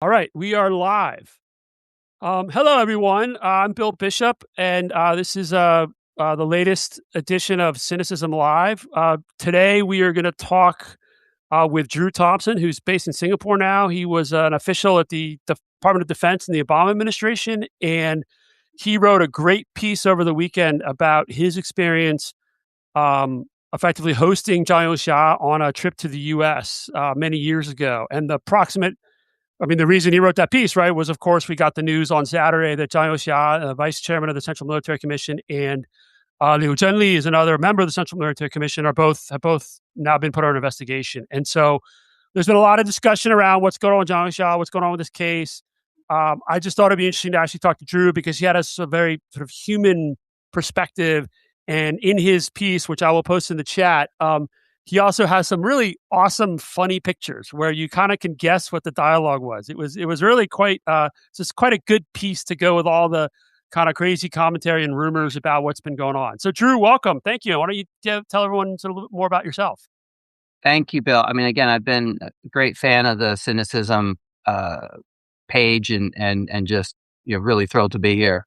All right, we are live. Hello, everyone. I'm Bill Bishop, and this is the latest edition of Cynicism Live. Today, we are going to talk with Drew Thompson, who's based in Singapore now. He was an official at the Department of Defense in the Obama administration, and he wrote a great piece over the weekend about his experience effectively hosting Zhang Youxia on a trip to the U.S. Many years ago, and the reason he wrote that piece, right, was, of course, we got the news on Saturday that Zhang Youxia, vice chairman of the Central Military Commission, and Liu Zhenli is another member of the Central Military Commission, have both now been put under investigation. And so there's been a lot of discussion around what's going on with Zhang Youxia, what's going on with this case. I just thought it'd be interesting to actually talk to Drew because he had a very sort of human perspective. And in his piece, which I will post in the chat, he also has some really awesome, funny pictures where you kind of can guess what the dialogue was. It was really quite just quite a good piece to go with all the kind of crazy commentary and rumors about what's been going on. So, Drew, welcome. Thank you. Why don't you tell everyone a little bit more about yourself? Thank you, Bill. I mean, again, I've been a great fan of the Cynicism page and just really thrilled to be here.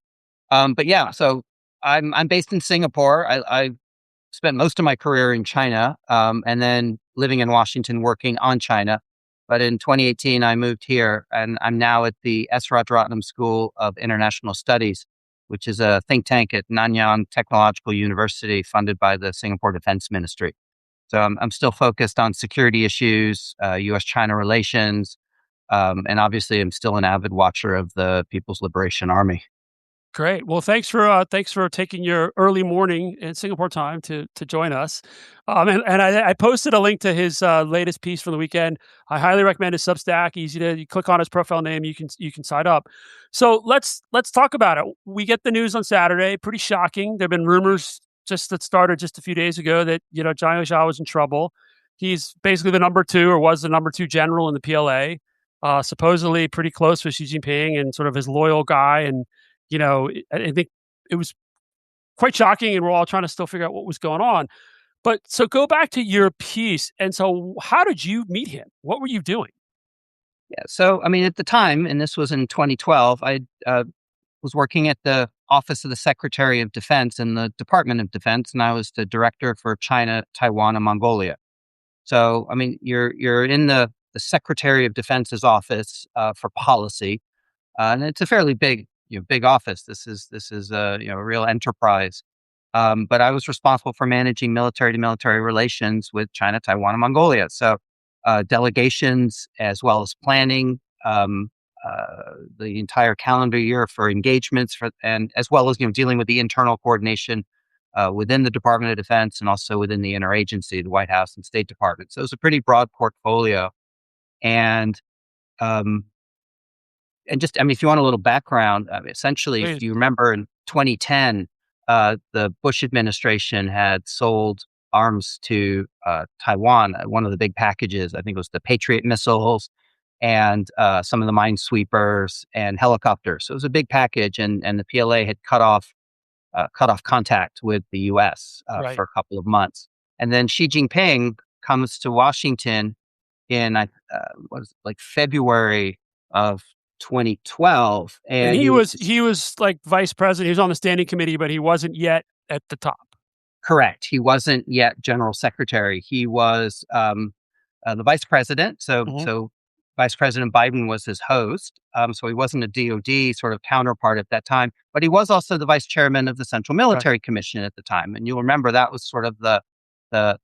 But yeah, so I'm based in Singapore. I spent most of my career in China, and then living in Washington, working on China. But in 2018, I moved here, and I'm now at the S. Rajaratnam School of International Studies, which is a think tank at Nanyang Technological University funded by the Singapore Defense Ministry. So I'm still focused on security issues, U.S.-China relations, and obviously I'm still an avid watcher of the People's Liberation Army. Great. Well, thanks for taking your early morning in Singapore time to join us. And I posted a link to his latest piece from the weekend. I highly recommend his Substack. You click on his profile name, you can sign up. So let's talk about it. We get the news on Saturday. Pretty shocking. There've been rumors that started just a few days ago that Zhang Youxia was in trouble. He's basically the number two, or was the number two general in the PLA. Supposedly pretty close with Xi Jinping and sort of his loyal guy. And I think it was quite shocking, and we're all trying to still figure out what was going on. But so go back to your piece. And so how did you meet him? What were you doing? Yeah. So, I mean, at the time, and this was in 2012, I was working at the Office of the Secretary of Defense in the Department of Defense, and I was the director for China, Taiwan, and Mongolia. So, I mean, you're in the Secretary of Defense's office for policy, and it's a fairly big office. This is a real enterprise. But I was responsible for managing military to military relations with China, Taiwan, and Mongolia. So delegations as well as planning the entire calendar year for engagements and as well as dealing with the internal coordination within the Department of Defense and also within the interagency, the White House and State Department. So it was a pretty broad portfolio. And just, if you want a little background, essentially, if you remember in 2010, the Bush administration had sold arms to Taiwan. One of the big packages, I think it was the Patriot missiles and some of the minesweepers and helicopters. So it was a big package, and the PLA had cut off contact with the U.S. For a couple of months. And then Xi Jinping comes to Washington in February of 2012, and he was like vice president. He was on the standing committee, but he wasn't yet at the top. Correct. He wasn't yet general secretary. He was the vice president. So Vice President Biden was his host. So he wasn't a DOD sort of counterpart at that time, but he was also the vice chairman of the Central Military Commission at the time. And you'll remember that was sort of the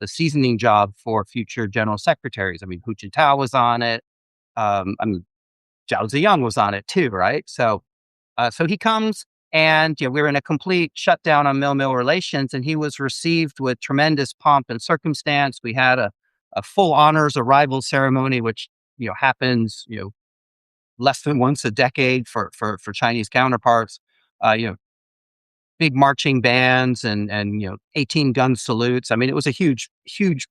seasoning job for future general secretaries. I mean, Hu Jintao was on it. Zhao Ziyang was on it too, right? So he comes, and we were in a complete shutdown on mil-mil relations, and he was received with tremendous pomp and circumstance. We had a full honors arrival ceremony, which happens less than once a decade for Chinese counterparts. Big marching bands and 18-gun salutes. I mean, it was a huge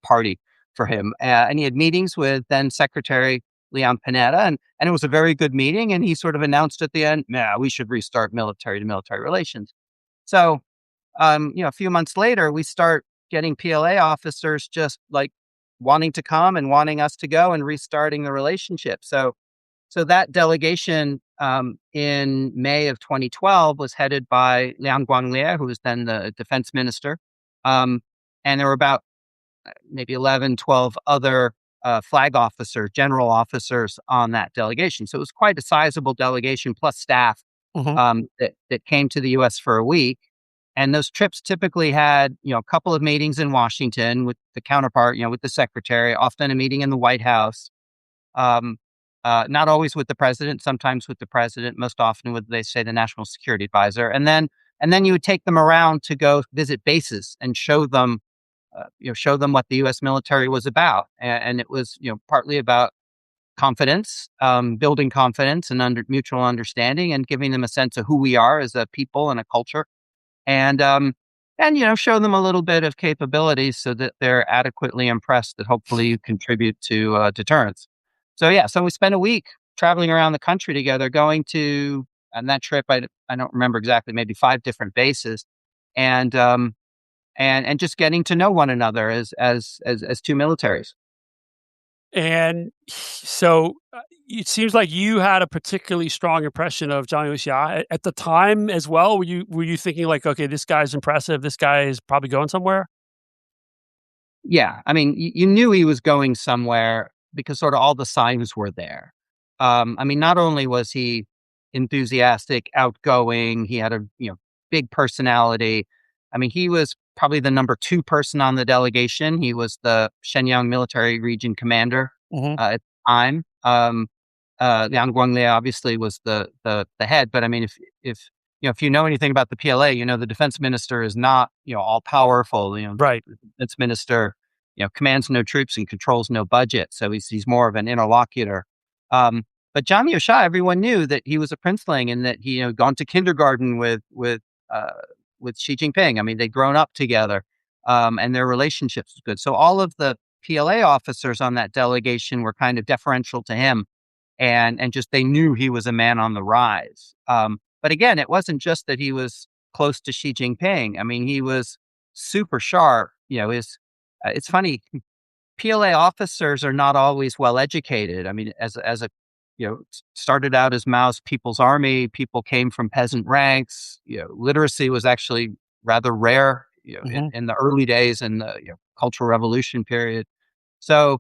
party for him, and he had meetings with then Secretary Leon Panetta, and it was a very good meeting. And he sort of announced at the end, we should restart military to military relations. So, a few months later, we start getting PLA officers just like wanting to come and wanting us to go and restarting the relationship. So so that delegation in May of 2012 was headed by Liang Guanglie, who was then the defense minister. Um, and there were about maybe 11, 12 other flag officers, general officers on that delegation. So it was quite a sizable delegation plus staff Hmm. that came to the U.S. for a week. And those trips typically had, a couple of meetings in Washington with the counterpart, with the secretary, often a meeting in the White House. Um, not always with the president, sometimes with the president, most often with, they say, the national security advisor. And then you would take them around to go visit bases and show them what the U.S. military was about. And it was, partly about confidence, building confidence and mutual understanding, and giving them a sense of who we are as a people and a culture, and show them a little bit of capabilities so that they're adequately impressed that hopefully you contribute to deterrence. So we spent a week traveling around the country together, going to on that trip. I don't remember exactly, maybe 5 different bases, and and just getting to know one another as two militaries. And so it seems like you had a particularly strong impression of Zhang Youxia at the time as well. Were you thinking like, okay, this guy's impressive. This guy is probably going somewhere. Yeah, I mean, you knew he was going somewhere because sort of all the signs were there. I mean, not only was he enthusiastic, outgoing, he had a big personality. I mean, he was probably the number 2 person on the delegation. He was the Shenyang military region commander Hmm. at the time. Liang Guanglie obviously was the head, but I mean, if you know anything about the PLA, the defense minister is not all powerful. Right. The defense minister commands no troops and controls no budget, so he's more of an interlocutor. Um, but Zhang Youxia, everyone knew that he was a princeling and that he gone to kindergarten uh, with Xi Jinping. I mean, they'd grown up together, and their relationships was good. So all of the PLA officers on that delegation were kind of deferential to him, and just they knew he was a man on the rise. But again, it wasn't just that he was close to Xi Jinping. I mean, he was super sharp. It's funny. PLA officers are not always well educated. I mean, as a started out as Mao's People's Army. People came from peasant ranks. Literacy was actually rather rare. Hmm. In the early days in the Cultural Revolution period. So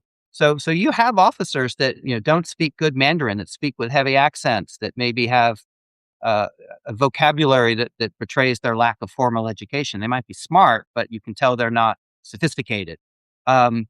you have officers that don't speak good Mandarin, that speak with heavy accents, that maybe have uh, a vocabulary that betrays their lack of formal education. They might be smart, but you can tell they're not sophisticated. Um,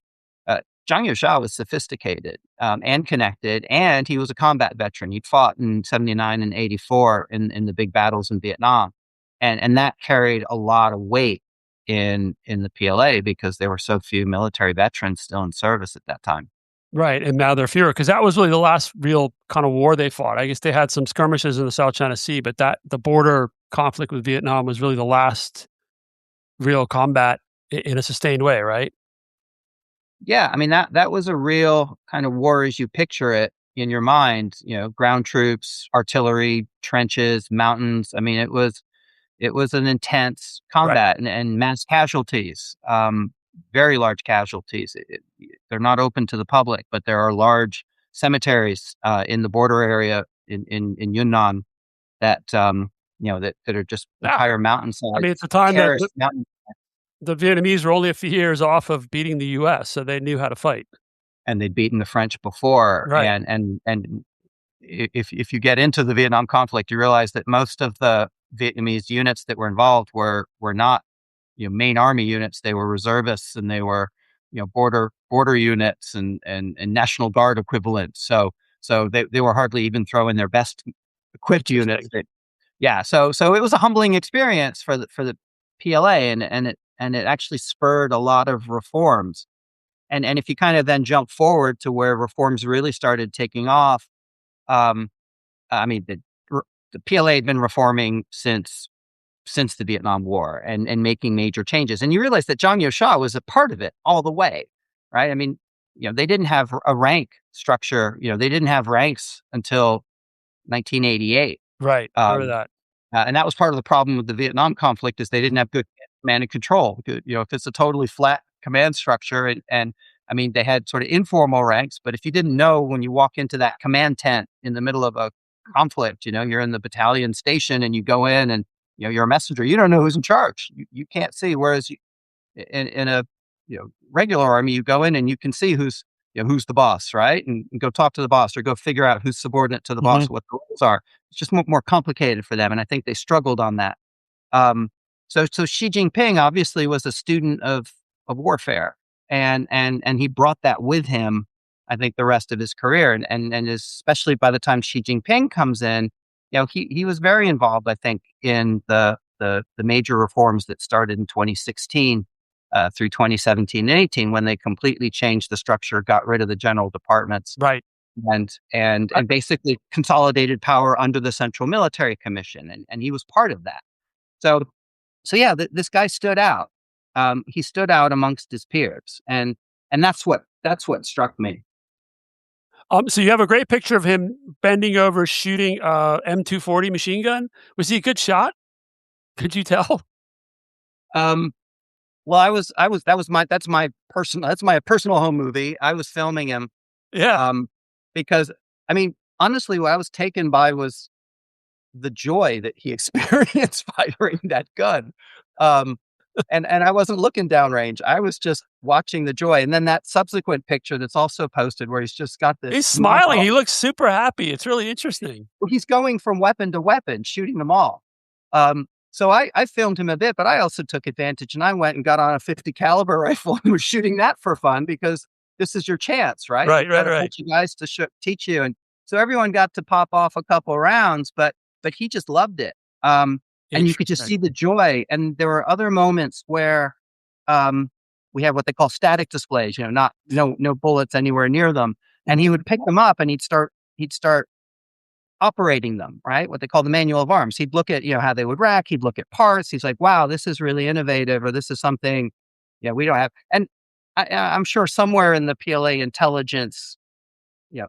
uh, Zhang Youxia was sophisticated and connected, and he was a combat veteran. He'd fought in '79 and '84 in the big battles in Vietnam, and that carried a lot of weight in the PLA because there were so few military veterans still in service at that time. Right. And now they're fewer because that was really the last real kind of war they fought. I guess they had some skirmishes in the South China Sea, but that the border conflict with Vietnam was really the last real combat in a sustained way, right? Yeah, I mean that was a real kind of war as you picture it in your mind. Ground troops, artillery, trenches, mountains. I mean, it was an intense Right. combat and mass casualties, very large casualties. They're not open to the public, but there are large cemeteries in the border area in Yunnan that are just Yeah. entire I mean, at mountainsides, the time that terraced mountain, the Vietnamese were only a few years off of beating the US, so they knew how to fight. and they'd beaten the French before. Right. And if you get into the Vietnam conflict, you realize that most of the Vietnamese units that were involved were not main army units. They were reservists, and they were border units and National Guard equivalents. So they were hardly even throwing their best equipped units. Interesting. Yeah, so it was a humbling experience for the PLA, and it actually spurred a lot of reforms. And if you kind of then jump forward to where reforms really started taking off, um, I mean the PLA had been reforming since the Vietnam War and making major changes. And you realize that Zhang Youxia was a part of it all the way, right? I mean, they didn't have a rank structure. They didn't have ranks until 1988. Right. I remember Um, that. and that was part of the problem with the Vietnam conflict is they didn't have good command and control. If it's a totally flat command structure and I mean, they had sort of informal ranks, but if you didn't know when you walk into that command tent in the middle of a conflict. You're in the battalion station and you go in and you're a messenger. You don't know who's in charge. You can't see. Whereas in a regular army, you go in and you can see who's the boss, right? And go talk to the boss or go figure out who's subordinate to the boss, Mhm. what the roles are. It's just more complicated for them, and I think they struggled on that. Um, so Xi Jinping obviously was a student of warfare, and he brought that with him. I think the rest of his career, and especially by the time Xi Jinping comes in, he was very involved. I think in the major reforms that started in 2016 through 2017 and 18, when they completely changed the structure, got rid of the general departments, Right. and basically consolidated power under the Central Military Commission, and he was part of that. So yeah, this guy stood out. He stood out amongst his peers, and that's what struck me. So you have a great picture of him bending over shooting M240 machine gun. Was he a good shot? Could you tell? Um, well, that's my personal home movie. I was filming him, Yeah. um, because I mean, honestly, what I was taken by was the joy that he experienced firing that gun. Um, and I wasn't looking downrange. I was just watching the joy. And then that subsequent picture that's also posted where he's just got this He's smiling. smile. He looks super happy. It's really interesting. He's going from weapon to weapon, shooting them all. So I filmed him a bit, but I also took advantage and I went and got on a 50 caliber rifle and was shooting that for fun because this is your chance, right? Right, You've right, got a right. bunch of guys to teach you. And so everyone got to pop off a couple rounds, but he just loved it. And you could just Interesting. see the joy. And there were other moments where um, we have what they call static displays, not no bullets anywhere near them. And he Mhm. would pick them up and he'd start operating them, right? What they call the manual of arms. He'd look at, how they would rack. He'd look at parts. He's like, wow, this is really innovative, or this is something, we don't have. And I'm sure somewhere in the PLA intelligence,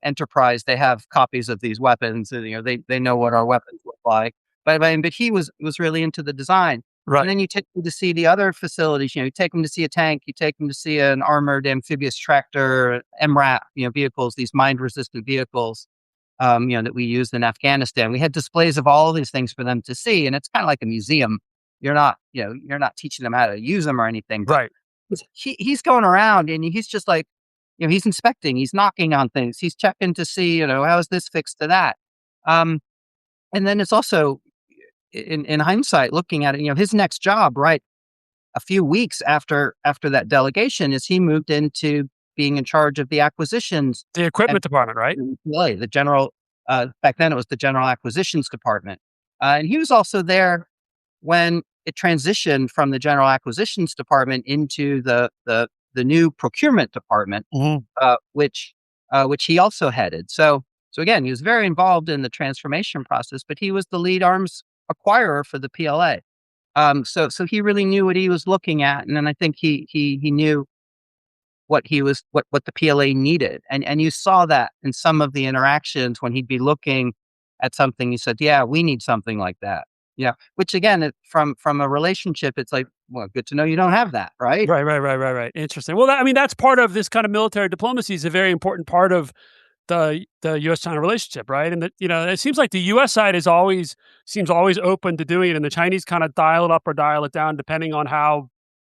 enterprise, they have copies of these weapons. And, they know what our weapons look like. But he was really into the design. And Right. then you take him to see the other facilities. You take him to see a tank. You take him to see an armored amphibious tractor, MRAP, vehicles, these mind resistant vehicles that we used in Afghanistan. We had displays of all of these things for them to see, and it's kind of like a museum. You're not teaching them how to use them or anything, but Right. he's going around and he's just like, he's inspecting, he's knocking on things, he's checking to see, how is this fixed to that. Um, and then it's also in hindsight looking at it, his next job, right, a few weeks after that delegation, is he moved into being in charge of the acquisitions The and equipment department, right? really, the general, back then it was the general acquisitions department. And he was also there when it transitioned from the general acquisitions department into the new procurement department, Mhm. which he also headed. So again, he was very involved in the transformation process, but he was the lead arms acquirer for the PLA. So he really knew what he was looking at, and then I think he knew what the PLA needed. And you saw that in some of the interactions when he'd be looking at something, he said, yeah, we need something like that. Which again, from a relationship, it's like, well, good to know you don't have that, right? Right, right, right, right, right. Interesting. Well, that's part of this kind of military diplomacy is a very important part of the U.S.-China relationship, right? And it seems like the U.S. side seems always open to doing it, and the Chinese kind of dial it up or dial it down depending on how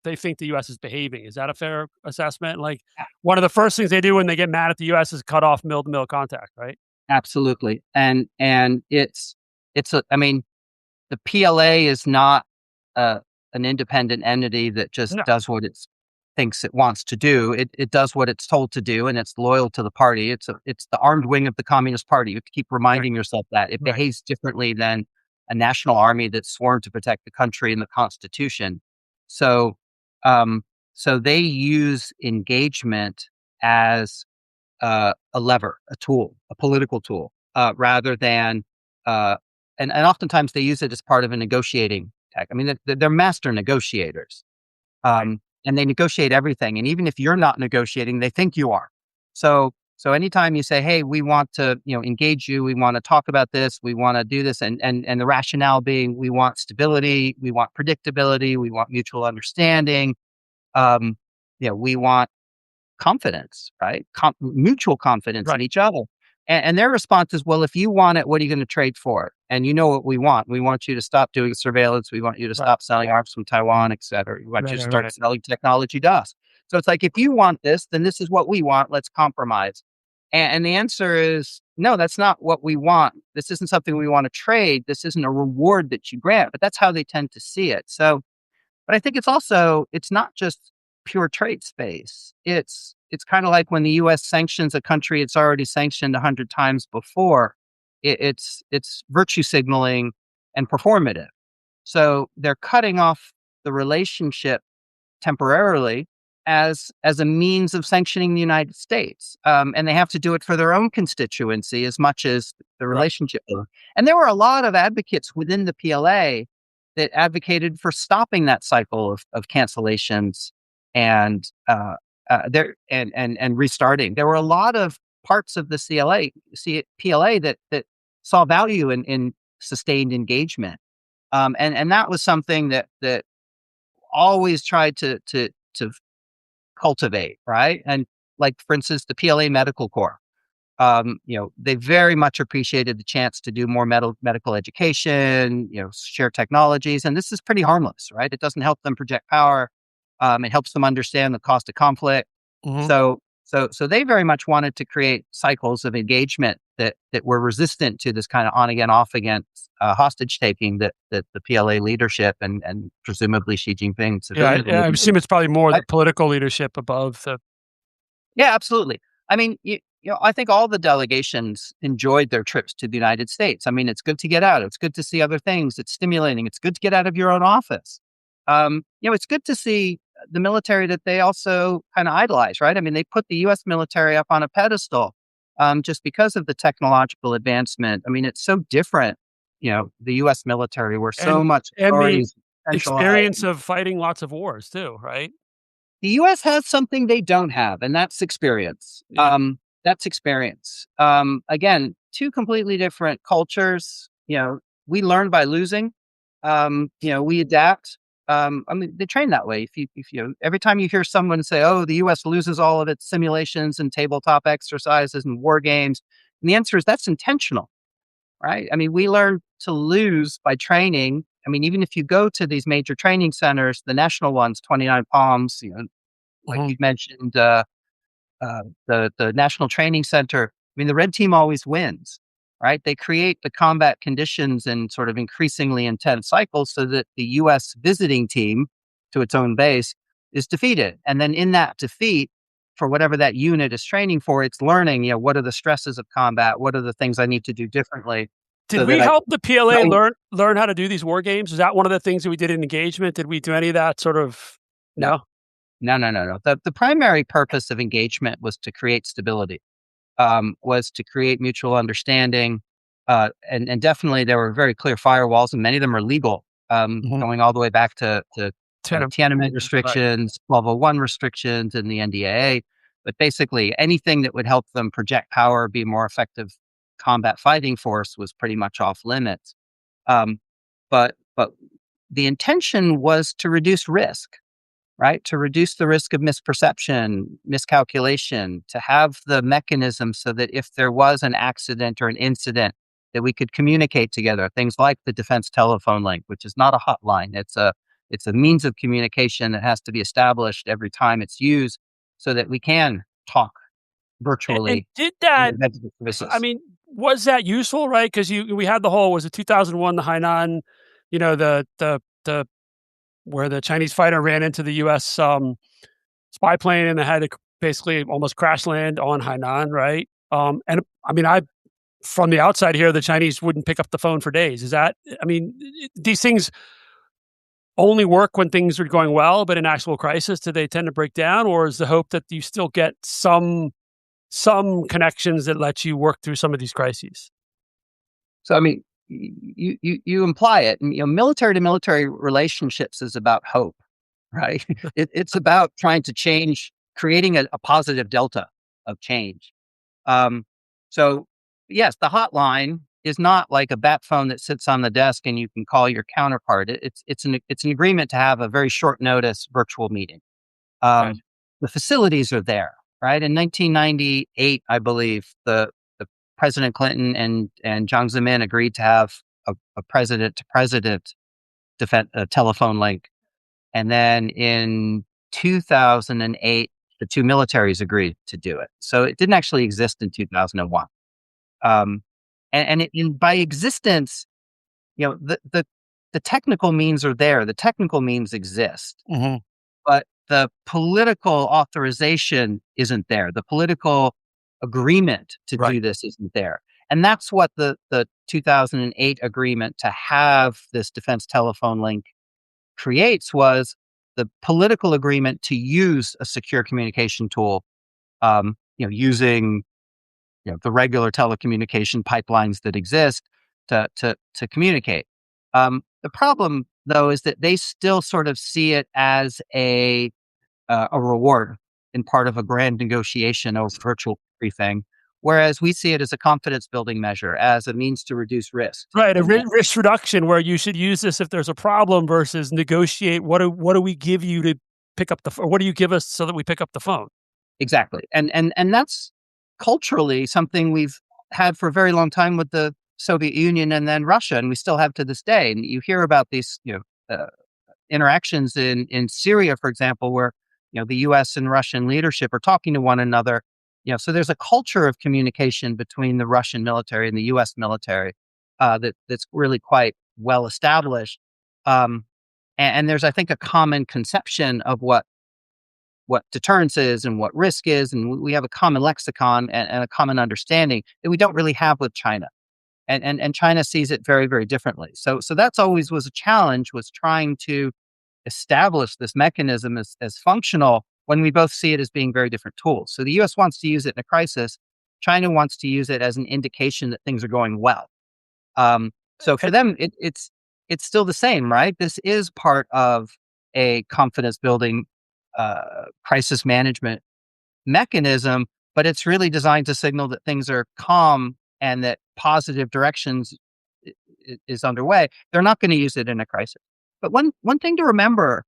they think the U.S. is behaving. Is that a fair assessment? Like one of the first things they do when they get mad at the U.S. is cut off mill-to-mill contact, right? Absolutely. And I mean, the PLA is not an independent entity that just No, does what it thinks it wants to do. It does what it's told to do, and it's loyal to the party. It's the armed wing of the Communist Party. You have to keep right, reminding yourself that it right, behaves differently than a national army that's sworn to protect the country and the Constitution. So, um, so they use engagement as a lever, a tool, a political tool, rather than, uh, and oftentimes they use it as part of a negotiating tech. I mean, they're master negotiators, right. and they negotiate everything. And even if you're not negotiating, they think you are. So anytime you say, "Hey, we want to, engage you. We want to talk about this. We want to do this," and the rationale being, we want stability, we want predictability, we want mutual understanding, um, we want confidence, right? Mutual confidence in Right. each other. And their response is, well, if you want it, what are you going to trade for it? And you know what we want. We want you to stop doing surveillance. We want you to Right. stop selling arms from Taiwan, et cetera. We want Right. you to Right. start Right. selling technology to us. So it's like, if you want this, then this is what we want. Let's compromise. And the answer is, no, that's not what we want. This isn't something we want to trade. This isn't a reward that you grant, but that's how they tend to see it. So, but I think it's not just pure trade space. It's kind of like when the US sanctions a country it's already sanctioned 100 times before. It's virtue signaling and performative. So they're cutting off the relationship temporarily as a means of sanctioning the United States. And they have to do it for their own constituency as much as the Right. relationship. And there were a lot of advocates within the PLA that advocated for stopping that cycle of cancellations and and restarting. There were a lot of parts of the PLA that saw value in sustained engagement, and that was something that always tried to cultivate, right? And like, for instance, the PLA Medical Corps, they very much appreciated the chance to do more medical education, share technologies. And this is pretty harmless, right? It doesn't help them project power. It helps them understand the cost of conflict. Hmm. So they very much wanted to create cycles of engagement that were resistant to this kind of on again, off again hostage taking that the PLA leadership and presumably Xi Jinping Yeah. civilian I leadership. assume it's probably more the political leadership above the. Yeah, absolutely. I mean, I think all the delegations enjoyed their trips to the United States. I mean, it's good to get out. It's good to see other things. It's stimulating. It's good to get out of your own office. It's good to see the military that they also kind of idolize, right? I mean, they put the U.S. military up on a pedestal just because of the technological advancement. I mean, it's so different. The U.S. military, where so and much and authority the is centralized. experience of fighting lots of wars too, right? The US has something they don't have, and that's experience. Yeah. That's experience. Again, two completely different cultures. We learn by losing. We adapt. I mean, they train that way. If you every time you hear someone say, "Oh, the U.S. loses all of its simulations and tabletop exercises and war games," and the answer is that's intentional, right? I mean, we learn to lose by training. I mean, even if you go to these major training centers, the national ones, 29 Palms, like Hmm. you mentioned, the National Training Center. I mean, the red team always wins, right? They create the combat conditions in sort of increasingly intense cycles so that the U.S. visiting team to its own base is defeated. And then in that defeat, for whatever that unit is training for, it's learning, what are the stresses of combat? What are the things I need to do differently Did so that we I help the PLA no, learn how to do these war games? Is that one of the things that we did in engagement? Did we do any of that sort of? no, No. no. The primary purpose of engagement was to create stability. Was to create mutual understanding. And definitely there were very clear firewalls, and many of them are legal, Hmm. going all the way back to Tenor. Tiananmen Right. restrictions, 1201 restrictions, and the NDAA. But basically, anything that would help them project power, be a more effective combat fighting force was pretty much off limits. Um, but the intention was to reduce risk, right? To reduce the risk of misperception, miscalculation, to have the mechanism so that if there was an accident or an incident, that we could communicate together. Things like the defense telephone link, which is not a hotline. It's a means of communication that has to be established every time it's used so that we can talk And virtually did in that? the event of a I crisis. mean, was that useful? Right? Because we had the whole, was it 2001, the Hainan, the where the Chinese fighter ran into the U.S. Spy plane and they had to basically almost crash land on Hainan, right? And I mean, I from the outside here, the Chinese wouldn't pick up the phone for days. Is that? I mean, these things only work when things are going well, but in actual crisis, do they tend to break down, or is the hope that you still get some connections that let you work through some of these crises? So, I mean, you imply it. And, military to military relationships is about hope, right? It's about trying to change, creating a positive delta of change. Um, so, yes, the hotline is not like a bat phone that sits on the desk and you can call your counterpart. It's an agreement to have a very short notice virtual meeting. Right. The facilities are there, right? In 1998, I believe the President Clinton and Jiang Zemin agreed to have a president-to-president telephone link. And then in 2008, the two militaries agreed to do it. So it didn't actually exist in 2001. Um, by existence, the technical means are there. The technical means exist, but the political authorization isn't there. The political agreement to do this isn't there. And that's what the 2008 agreement to have this defense telephone link creates, was the political agreement to use a secure communication tool, using the regular telecommunication pipelines that exist to communicate. The problem, though, is that they still sort of see it as a reward in part of a grand negotiation over virtual everything, whereas we see it as a confidence building measure, as a means to reduce risk. Right, a risk reduction where you should use this if there's a problem versus negotiate. What do we give you to pick up or what do you give us so that we pick up the phone? Exactly, and that's culturally something we've had for a very long time with the Soviet Union and then Russia, and we still have to this day. And you hear about these interactions in Syria, for example, where the U.S. and Russian leadership are talking to one another. So there's a culture of communication between the Russian military and the U.S. military that's really quite well established. And there's, I think, a common conception of what deterrence is and what risk is, and we have a common lexicon and a common understanding that we don't really have with China. And China sees it very, very differently. So that's always was a challenge, was trying to establish this mechanism as functional when we both see it as being very different tools. So the US wants to use it in a crisis. China wants to use it as an indication that things are going well. So for them, it's still the same, right? This is part of a confidence building crisis management mechanism, but it's really designed to signal that things are calm and that positive directions is underway. They're not going to use it in a crisis. But one thing to remember,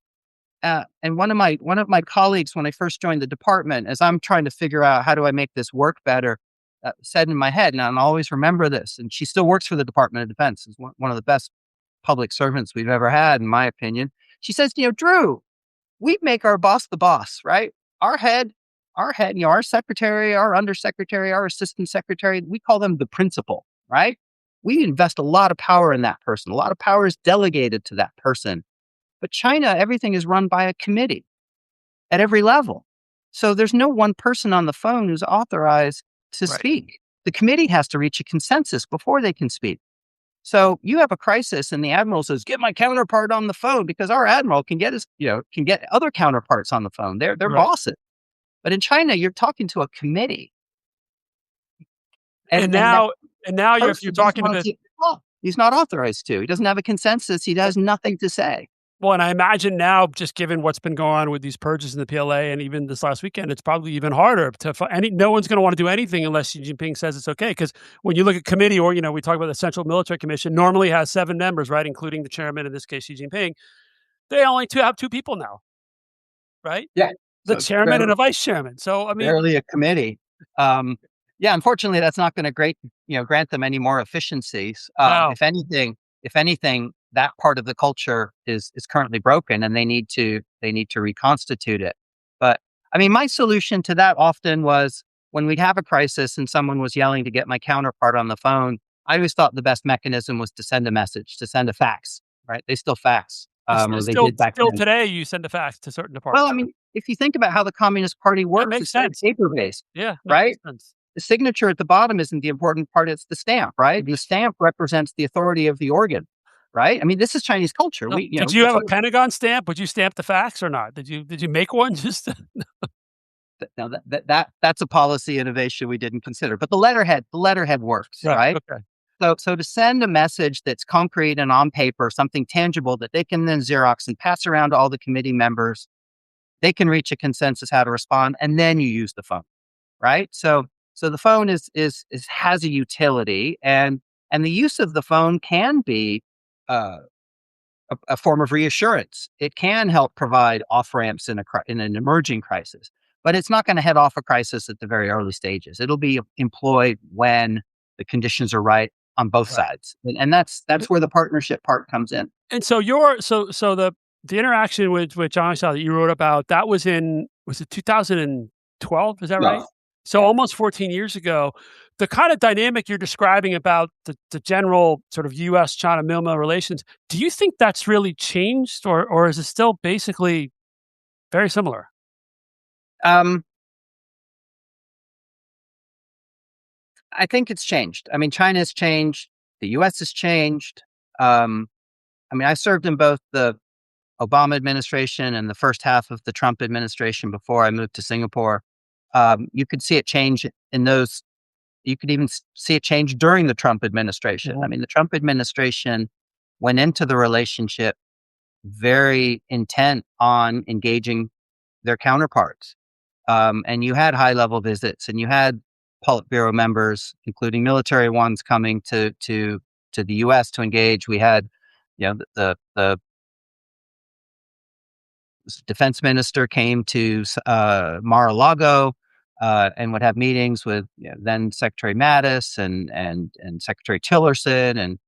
and one of my colleagues, when I first joined the department, as I'm trying to figure out how do I make this work better, said in my head, and I'll always remember this, and she still works for the Department of Defense, is one of the best public servants we've ever had, in my opinion. She says, Drew, we make our boss the boss, right? Our head, our secretary, our undersecretary, our assistant secretary, we call them the principal, right? We invest a lot of power in that person. A lot of power is delegated to that person. But China, everything is run by a committee at every level. So there's no one person on the phone who's authorized to speak. The committee has to reach a consensus before they can speak. So you have a crisis and the admiral says, get my counterpart on the phone, because our admiral can get other counterparts on the phone. They're bosses. But in China, you're talking to a committee. And now if you're talking to he's not authorized to. He doesn't have a consensus. He has nothing to say. Well, and I imagine now, just given what's been going on with these purges in the PLA, and even this last weekend, it's probably even harder to find. No one's going to want to do anything unless Xi Jinping says it's okay. Because when you look at committee, or we talk about the Central Military Commission, normally has 7 members, right, including the chairman, in this case Xi Jinping. They only have 2 people now, right? Yeah, the chairman and a vice chairman. So I mean, barely a committee. Unfortunately, that's not going to grant them any more efficiencies. No. If anything, that part of the culture is currently broken, and they need to reconstitute it. But I mean, my solution to that often was, when we'd have a crisis and someone was yelling to get my counterpart on the phone, I always thought the best mechanism was to send a message, to send a fax. Right? They still fax. Still today, you send a fax to certain departments. Well, I mean, if you think about how the Communist Party works, makes sense. Paper-based. Yeah, right. Sense. The signature at the bottom isn't the important part; it's the stamp, right? The stamp represents the authority of the organ, right? I mean, this is Chinese culture. Did you have a Pentagon stamp? Would you stamp the fax or not? Did you make one? Just no, that's a policy innovation we didn't consider. But the letterhead works, right? Okay. So to send a message that's concrete and on paper, something tangible that they can then Xerox and pass around to all the committee members, they can reach a consensus how to respond, and then you use the phone, right? So the phone has a utility, and the use of the phone can be a form of reassurance. It can help provide off ramps in an emerging crisis, but it's not going to head off a crisis at the very early stages. It'll be employed when the conditions are right on both Right. sides, and that's where the partnership part comes in. And so your so the interaction with Zhang Youxia that you wrote about, that was in, was it 2012? Is that right? No, So yeah. almost 14 years ago. The kind of dynamic you're describing about the general sort of US-China Myanmar relations, do you think that's really changed, or is it still basically very similar? Um, I think it's changed. I mean, China's changed. The U.S. has changed. Um, I mean, I served in both the Obama administration and the first half of the Trump administration before I moved to Singapore. You could see it change in those. You could even see it change during the Trump administration. I Mhm. mean, the Trump administration went into the relationship very intent on engaging their counterparts. And you had high level visits, and you had Politburo members, including military ones, coming to the U.S. to engage. We had, the defense minister came to Mar-a-Lago and would have meetings with, then Secretary Mattis and Secretary Tillerson, and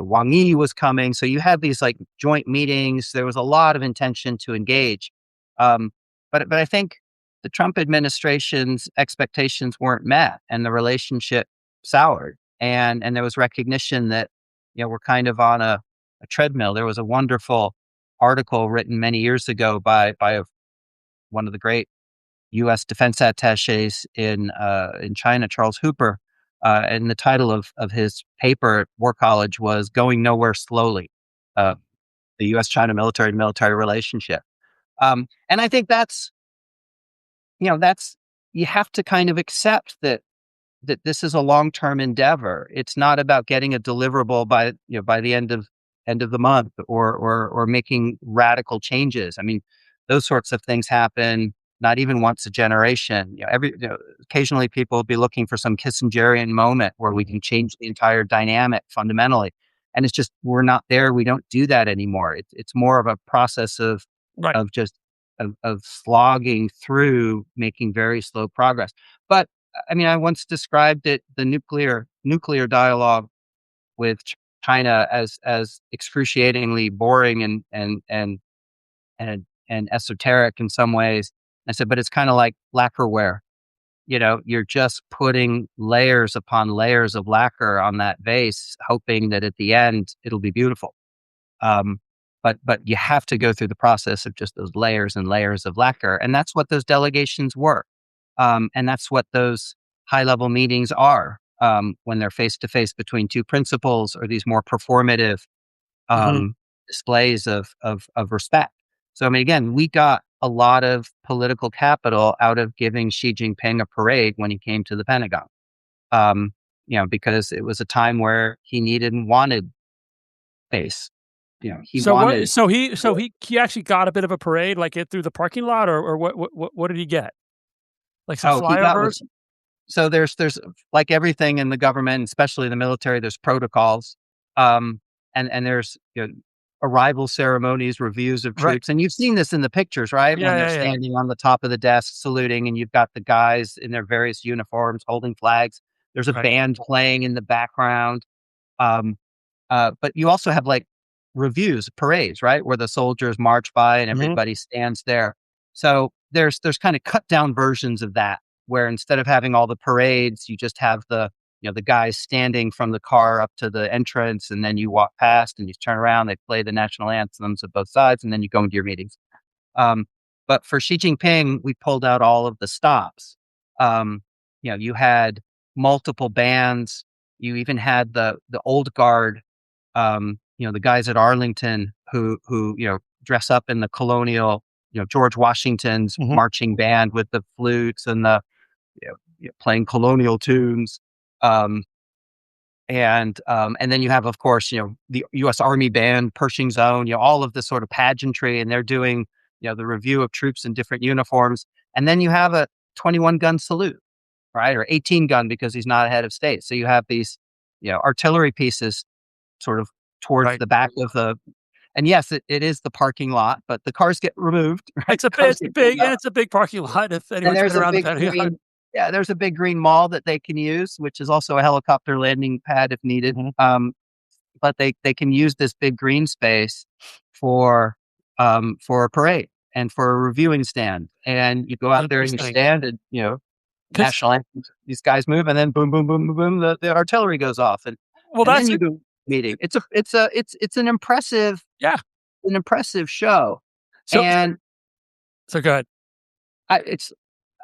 Wang Yi was coming. So you had these like joint meetings. There was a lot of intention to engage. Um, but I think the Trump administration's expectations weren't met, and the relationship soured. And there was recognition that, we're kind of on a treadmill. There was a wonderful article written many years ago by one of the great U.S. defense attaches in China, Charles Hooper, and the title of his paper at War College was "Going Nowhere Slowly: The U.S.-China military relationship." And I think that's you have to kind of accept that this is a long-term endeavor. It's not about getting a deliverable by the end of the month, or making radical changes. I mean, those sorts of things happen not even once a generation. Occasionally people will be looking for some Kissingerian moment where we can change the entire dynamic fundamentally. And it's just, we're not there. We don't do that anymore. It's more of a process Right. of just of slogging through, making very slow progress. But I mean, I once described the nuclear dialogue with China as excruciatingly boring and esoteric in some ways. I said, but it's kind of like lacquerware. You're just putting layers upon layers of lacquer on that vase, hoping that at the end it'll be beautiful. Um, but you have to go through the process of just those layers and layers of lacquer, and that's what those delegations were. And that's what those high level meetings are, when they're face to face between two principals, or these more performative Mhm. displays of respect. So, I mean, again, we got a lot of political capital out of giving Xi Jinping a parade when he came to the Pentagon, because it was a time where he needed and wanted space. He So what wanted. so he actually got a bit of a parade, like, it through the parking lot, or what did he get? Like some Oh, he got flyovers? was So there's like everything in the government, especially the military, there's protocols, and there's, arrival ceremonies, reviews of Right. troops, and you've seen this in the pictures, right? Yeah, When they're yeah, yeah. standing on the top of the desk saluting, and you've got the guys in their various uniforms holding flags. There's a Right. band playing in the background. Um, but you also have like reviews, parades, right, where the soldiers march by and Mhm. everybody stands there. So there's kind of cut down versions of that, where instead of having all the parades, you just have the guys standing from the car up to the entrance, and then you walk past and you turn around. They play the national anthems of both sides, and then you go into your meetings. Um, but for Xi Jinping, we pulled out all of the stops. You had multiple bands. You even had the old guard, the guys at Arlington who dress up in the colonial, George Washington's Mhm. marching band with the flutes and the playing colonial tunes. Um, and then you have, of course, the U.S. Army Band, Pershing Zone, all of this sort of pageantry, and they're doing, the review of troops in different uniforms. And then you have a 21 gun salute, right, or 18 gun because he's not a head of state. So you have these, artillery pieces sort of towards Right. the back of the. And yes, it is the parking lot, but the cars get removed, right? It's a The cars it's a get pulled big and up, it's a big parking lot if and anyone's been there's a around the big Pentagon. Yeah, there's a big green mall that they can use, which is also a helicopter landing pad if needed. Mhm. But they can use this big green space for for a parade and for a reviewing stand. And you go out there and you Interesting. stand and Because national anthem, these guys move, and then boom, boom, boom, boom, boom, the artillery goes off, well, and then that's you it. go meeting. It's Yeah. an impressive show, So and so good. it's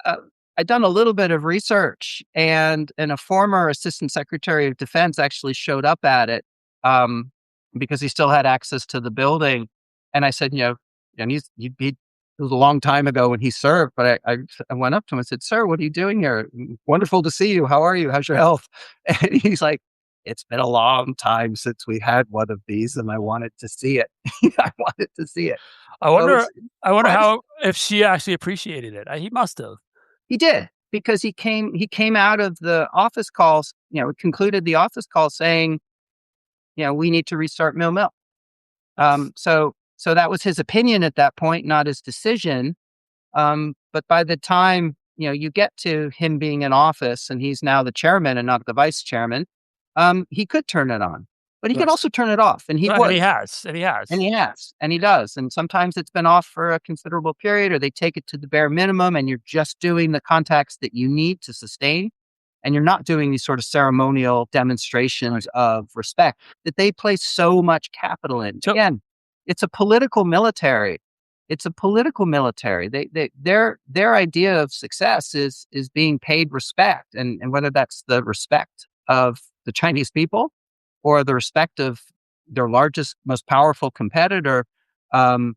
uh, I've done a little bit of research, and a former assistant secretary of defense actually showed up at it um, because he still had access to the building. And I said, and it was a long time ago when he served, but I went up to him and said, "Sir, what are you doing here? Wonderful to see you. How are you? How's your health?" And he's like, "It's been a long time since we had one of these, and I wanted to see it. I wanted to see it." I So wonder it's I wonder impressive. how if she actually appreciated it. He must have. He did, because he came out of the office calls, concluded the office call saying, "We need to restart Mill." So that was his opinion at that point, not his decision. But by the time, you get to him being in office and he's now the chairman and not the vice chairman, he could turn it on, but he could Right. also turn it off, and he Right, and would. he has. And he has, and he does. And sometimes it's been off for a considerable period, or they take it to the bare minimum, and you're just doing the contacts that you need to sustain. And you're not doing these sort of ceremonial demonstrations of respect that they place so much capital in. So Again, it's a political military. It's a political military. Their idea of success is being paid respect, and whether that's the respect of the Chinese people or the respect of their largest, most powerful competitor, um,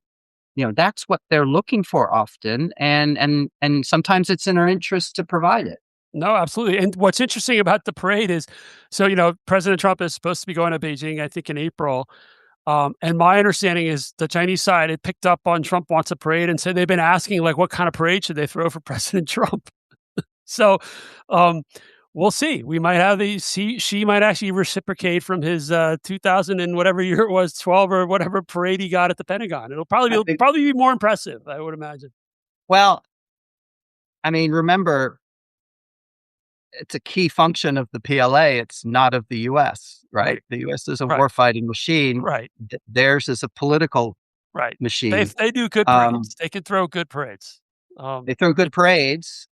that's what they're looking for often, and sometimes it's in our interest to provide it. no, absolutely, and what's interesting about the parade is so, President Trump is supposed to be going to Beijing, I think, in April, and my understanding is the Chinese side had picked up on Trump wants a parade and said they've been asking, like, what kind of parade should they throw for President Trump? So, um, we'll see. We might have she might actually reciprocate from his, 2000 and whatever year it was, 12 or whatever parade he got at the Pentagon. I It'll think, probably be more impressive, I would imagine. well, I mean, remember, it's a key function of the PLA. It's not of the US, right? Right, The US is a right, warfighting machine. right, Theirs is a political right. machine. They do good Um, parades. They can throw good parades. they throw It good parades.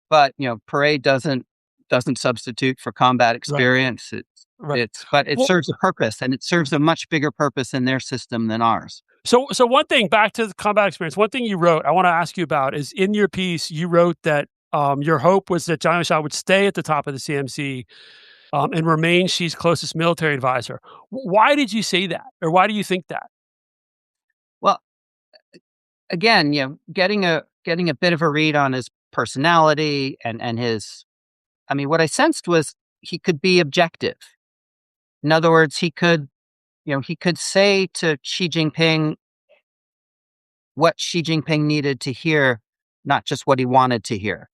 But parade doesn't substitute for combat right, experience. right. But it Well, serves a purpose, and it serves a much bigger purpose in their system than ours. so one thing back to the combat experience, one thing you wrote, I wanna ask you about is in your piece, you wrote that, your hope was that Zhang Youxia would stay at the top of the CMC, and remain Xi's closest military advisor. Why did you say that? Or why do you think that? Well, again, getting a bit of a read on his personality and his. I mean, what I sensed was he could be objective. In other words, he could say to Xi Jinping what Xi Jinping needed to hear, not just what he wanted to hear.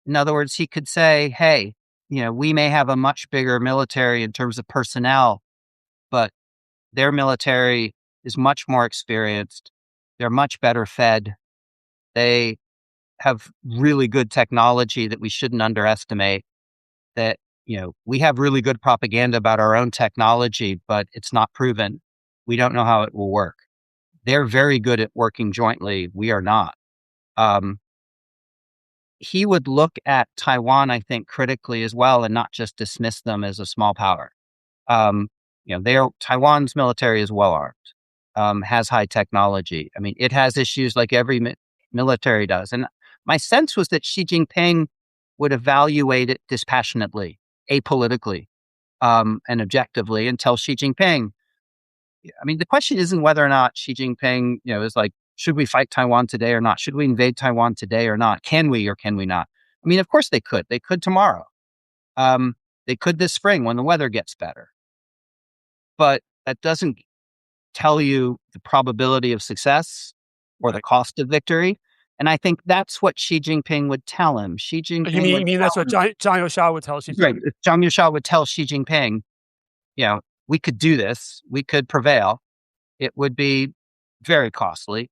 In other words, he could say, "Hey, we may have a much bigger military in terms of personnel, but their military is much more experienced. They're much better fed. They have really good technology that we shouldn't underestimate. That, we have really good propaganda about our own technology, but it's not proven. We don't know how it will work. They're very good at working jointly. We are not." Um, he would look at Taiwan, I think, critically as well, and not just dismiss them as a small power. Um, Taiwan's military is well armed, has high technology. I mean, it has issues like every military does. And my sense was that Xi Jinping would evaluate it dispassionately, apolitically, and objectively, and tell Xi Jinping. I mean, the question isn't whether or not Xi Jinping, is like, should we fight Taiwan today or not? Should we invade Taiwan today or not? Can we or can we not? I mean, of course they could. They could tomorrow. Um, they could this spring when the weather gets better. But that doesn't tell you the probability of success or the Right. cost of victory. And I think that's what Xi Jinping would tell him. Xi Jinping You would mean tell that's what him, Zhang Youxia would tell Xi right, Jinping? Zhang Youxia would tell Xi Jinping, you know, we could do this, we could prevail. It would be very costly.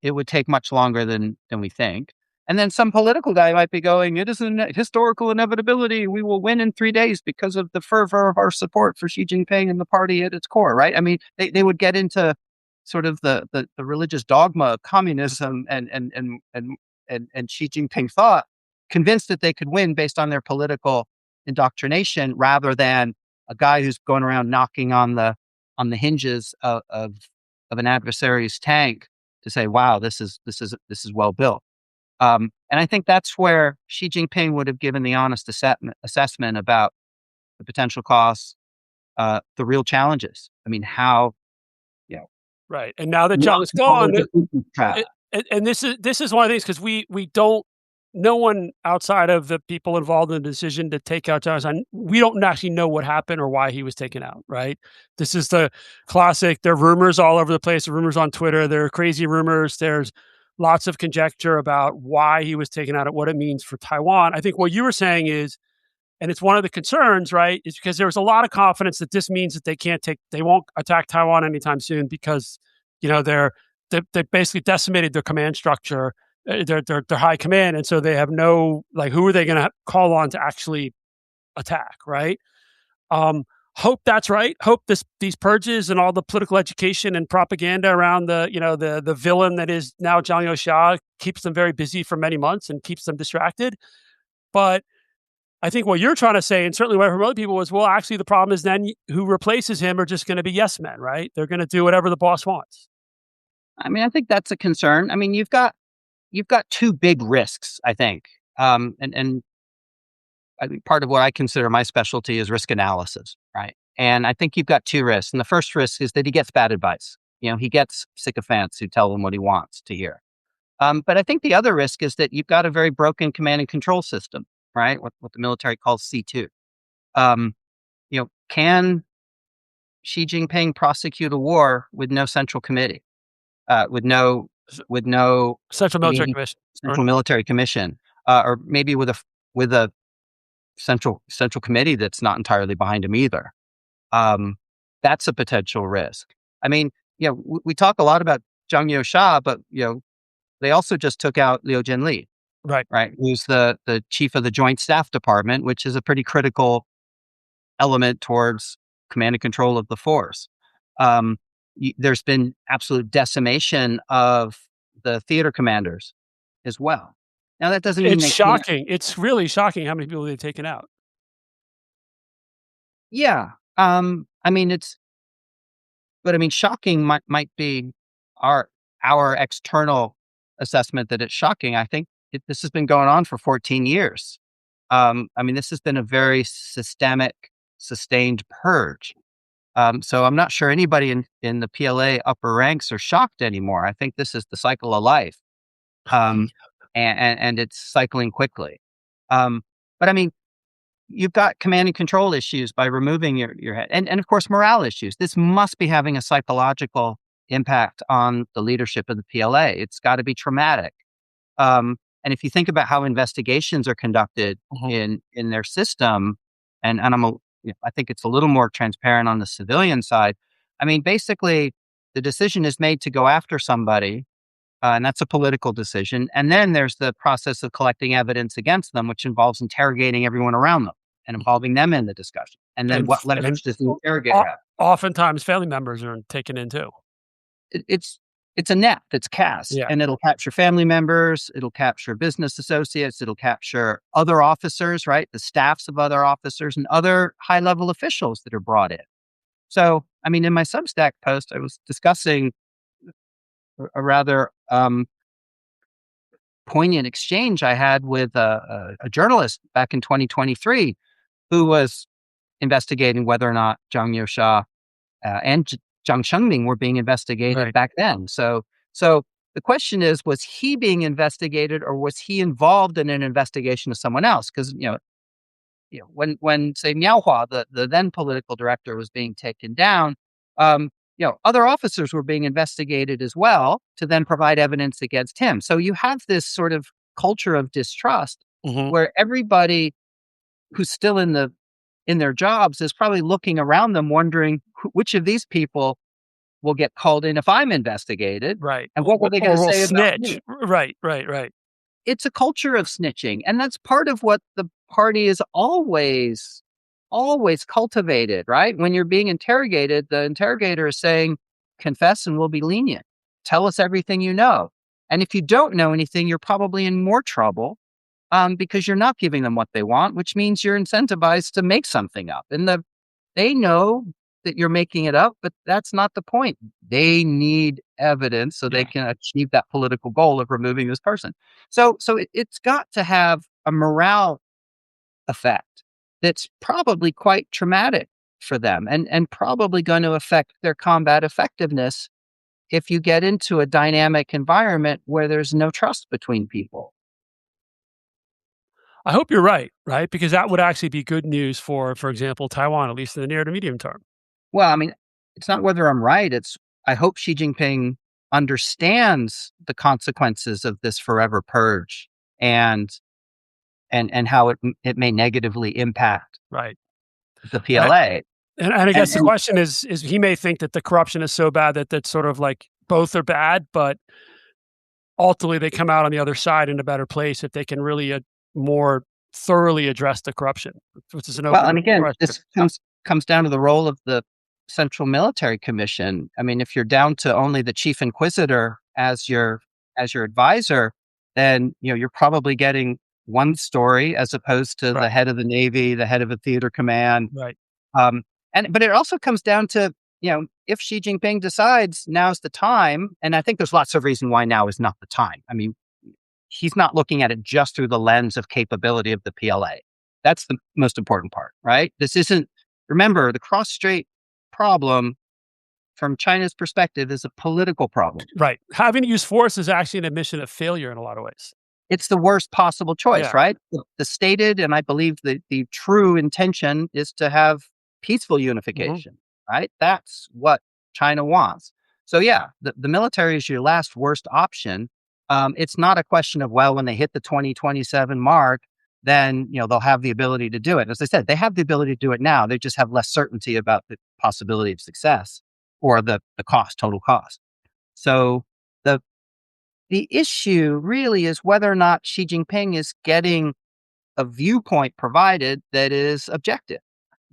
It would take much longer than we think. And then some political guy might be going, it is a historical inevitability. We will win in 3 days because of the fervor of our support for Xi Jinping and the party at its core, right? I mean, they would get into sort of the religious dogma of communism and Xi Jinping thought, convinced that they could win based on their political indoctrination rather than a guy who's going around knocking on the hinges of an adversary's tank to say, wow, this is well built. And I think that's where Xi Jinping would have given the honest assessment about the potential costs, the real challenges. I mean, how, you know, Right. And now that what Zhang's gone, trap. and this is one of these because we don't, no one outside of the people involved in the decision to take out Zhang, we don't actually know what happened or why he was taken out. Right. This is the classic. There are rumors all over the place. There are rumors on Twitter. There are crazy rumors. There's lots of conjecture about why he was taken out and what it means for Taiwan. I think what you were saying is, and it's one of the concerns, right, is because there was a lot of confidence that this means that they won't attack Taiwan anytime soon because, you know, they basically decimated their command structure, their high command, and so they have no, like, who are they going to call on to actually attack, right? Hope that's right. Hope these purges and all the political education and propaganda around the villain that is now Zhang Youxia keeps them very busy for many months and keeps them distracted. But I think what you're trying to say, and certainly what from other people, was, well, actually, the problem is then who replaces him are just going to be yes men, right? They're going to do whatever the boss wants. I mean, I think that's a concern. I mean, you've got two big risks, I think, and I think part of what I consider my specialty is risk analysis, right? And I think you've got two risks. And the first risk is that he gets bad advice. You know, he gets sycophants who tell him what he wants to hear. But I think the other risk is that you've got a very broken command and control system, right? What the military calls C2. Can Xi Jinping prosecute a war with no central committee, with no Central Military meeting, Commission. central military commission, or maybe with a central committee that's not entirely behind him either? That's a potential risk. I mean, we talk a lot about Zhang Youxia, but they also just took out Liu Jianli, Right. who's the chief of the Joint Staff Department, which is a pretty critical element towards command and control of the force. There's been absolute decimation of the theater commanders as well. Now, that doesn't mean It's shocking. It's really shocking how many people they've taken out. Yeah. I mean, shocking might be our external assessment that it's shocking. I think this has been going on for 14 years. I mean, this has been a very systemic, sustained purge. So I'm not sure anybody in the PLA upper ranks are shocked anymore. I think this is the cycle of life. And it's cycling quickly. But I mean, you've got command and control issues by removing your head. And of course, morale issues. This must be having a psychological impact on the leadership of the PLA. It's got to be traumatic. And if you think about how investigations are conducted in their system, and I think it's a little more transparent on the civilian side. I mean, basically, the decision is made to go after somebody, and that's a political decision. And then there's the process of collecting evidence against them, which involves interrogating everyone around them and involving them in the discussion. And then what leverage does the interrogator have? Oftentimes, family members are taken in too. It's a net that's cast, and it'll capture family members, it'll capture business associates, it'll capture other officers, right? The staffs of other officers and other high-level officials that are brought in. So, I mean, in my Substack post, I was discussing a rather poignant exchange I had with a journalist back in 2023 who was investigating whether or not Zhang Youxia and Zhang Shengming were being investigated back then. So the question is, was he being investigated or was he involved in an investigation of someone else? Because, when say Miaohua, the then political director, was being taken down, other officers were being investigated as well to then provide evidence against him. So you have this sort of culture of distrust where everybody who's still in their jobs is probably looking around them wondering which of these people will get called in if I'm investigated. Right. And what were they going to say snitch? about me? Right. it's a culture of snitching. And that's part of what the party is always cultivated, right? When you're being interrogated, the interrogator is saying, confess and we'll be lenient. Tell us everything you know. And if you don't know anything, you're probably in more trouble because you're not giving them what they want, which means you're incentivized to make something up. And they know that you're making it up, but that's not the point. They need evidence so they Yeah. can achieve that political goal of removing this person. It's got to have a morale effect that's probably quite traumatic for them and probably going to affect their combat effectiveness if you get into a dynamic environment where there's no trust between people. I hope you're right, right? Because that would actually be good news for example, Taiwan, at least in the near to medium term. Well, I mean, it's not whether I'm right. It's I hope Xi Jinping understands the consequences of this forever purge and and how it may negatively impact Right. the And I PLA. and I guess the And question is he may think that the corruption is so bad that that's sort of like both are bad, but ultimately they come out on the other side in a better place if they can really, more thoroughly address the corruption, which is an well, and open again, question. this comes down to the role of the Central Military Commission. I mean, if you're down to only the chief inquisitor as your advisor, then you're probably getting one story as opposed to the Right, head of the Navy, the head of a theater command. right. Um, but it also comes down to if Xi Jinping decides now's the time, and I think there's lots of reason why now is not the time. I mean, he's not looking at it just through the lens of capability of the PLA. That's the most important part, right? This isn't, remember, the cross strait problem from China's perspective is a political problem. Right. Having to use force is actually an admission of failure in a lot of ways. It's the worst possible choice, Yeah. right? The stated, and I believe the true intention is to have peaceful Mhm. unification, right? That's what China wants. So yeah, the military is your last worst option. It's not a question of, well, when they hit the 2027 mark, then they'll have the ability to do it. As I said, they have the ability to do it now. They just have less certainty about the possibility of success or the cost, total cost. So the the issue really is whether or not Xi Jinping is getting a viewpoint provided that is objective,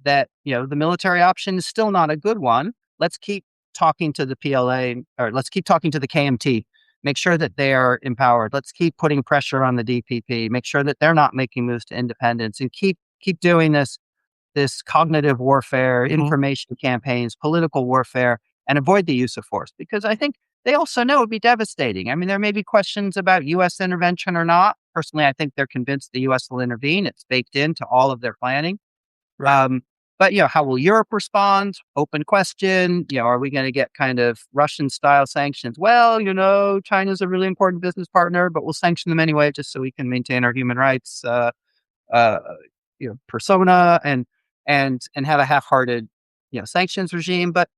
that, the military option is still not a good one. Let's keep talking to the PLA, or let's keep talking to the KMT, make sure that they are empowered. Let's keep putting pressure on the DPP, make sure that they're not making moves to independence, and keep doing this cognitive warfare, Mhm. information campaigns, political warfare, and avoid the use of force. Because I think they also know it would be devastating. I mean, there may be questions about U.S. intervention or not. Personally, I think they're convinced the U.S. will intervene. It's baked into all of their planning. Right. Um, but how will Europe respond? Open question. Are we going to get kind of Russian-style sanctions? Well, China's a really important business partner, but we'll sanction them anyway, just so we can maintain our human rights uh, persona and have a half-hearted sanctions regime. But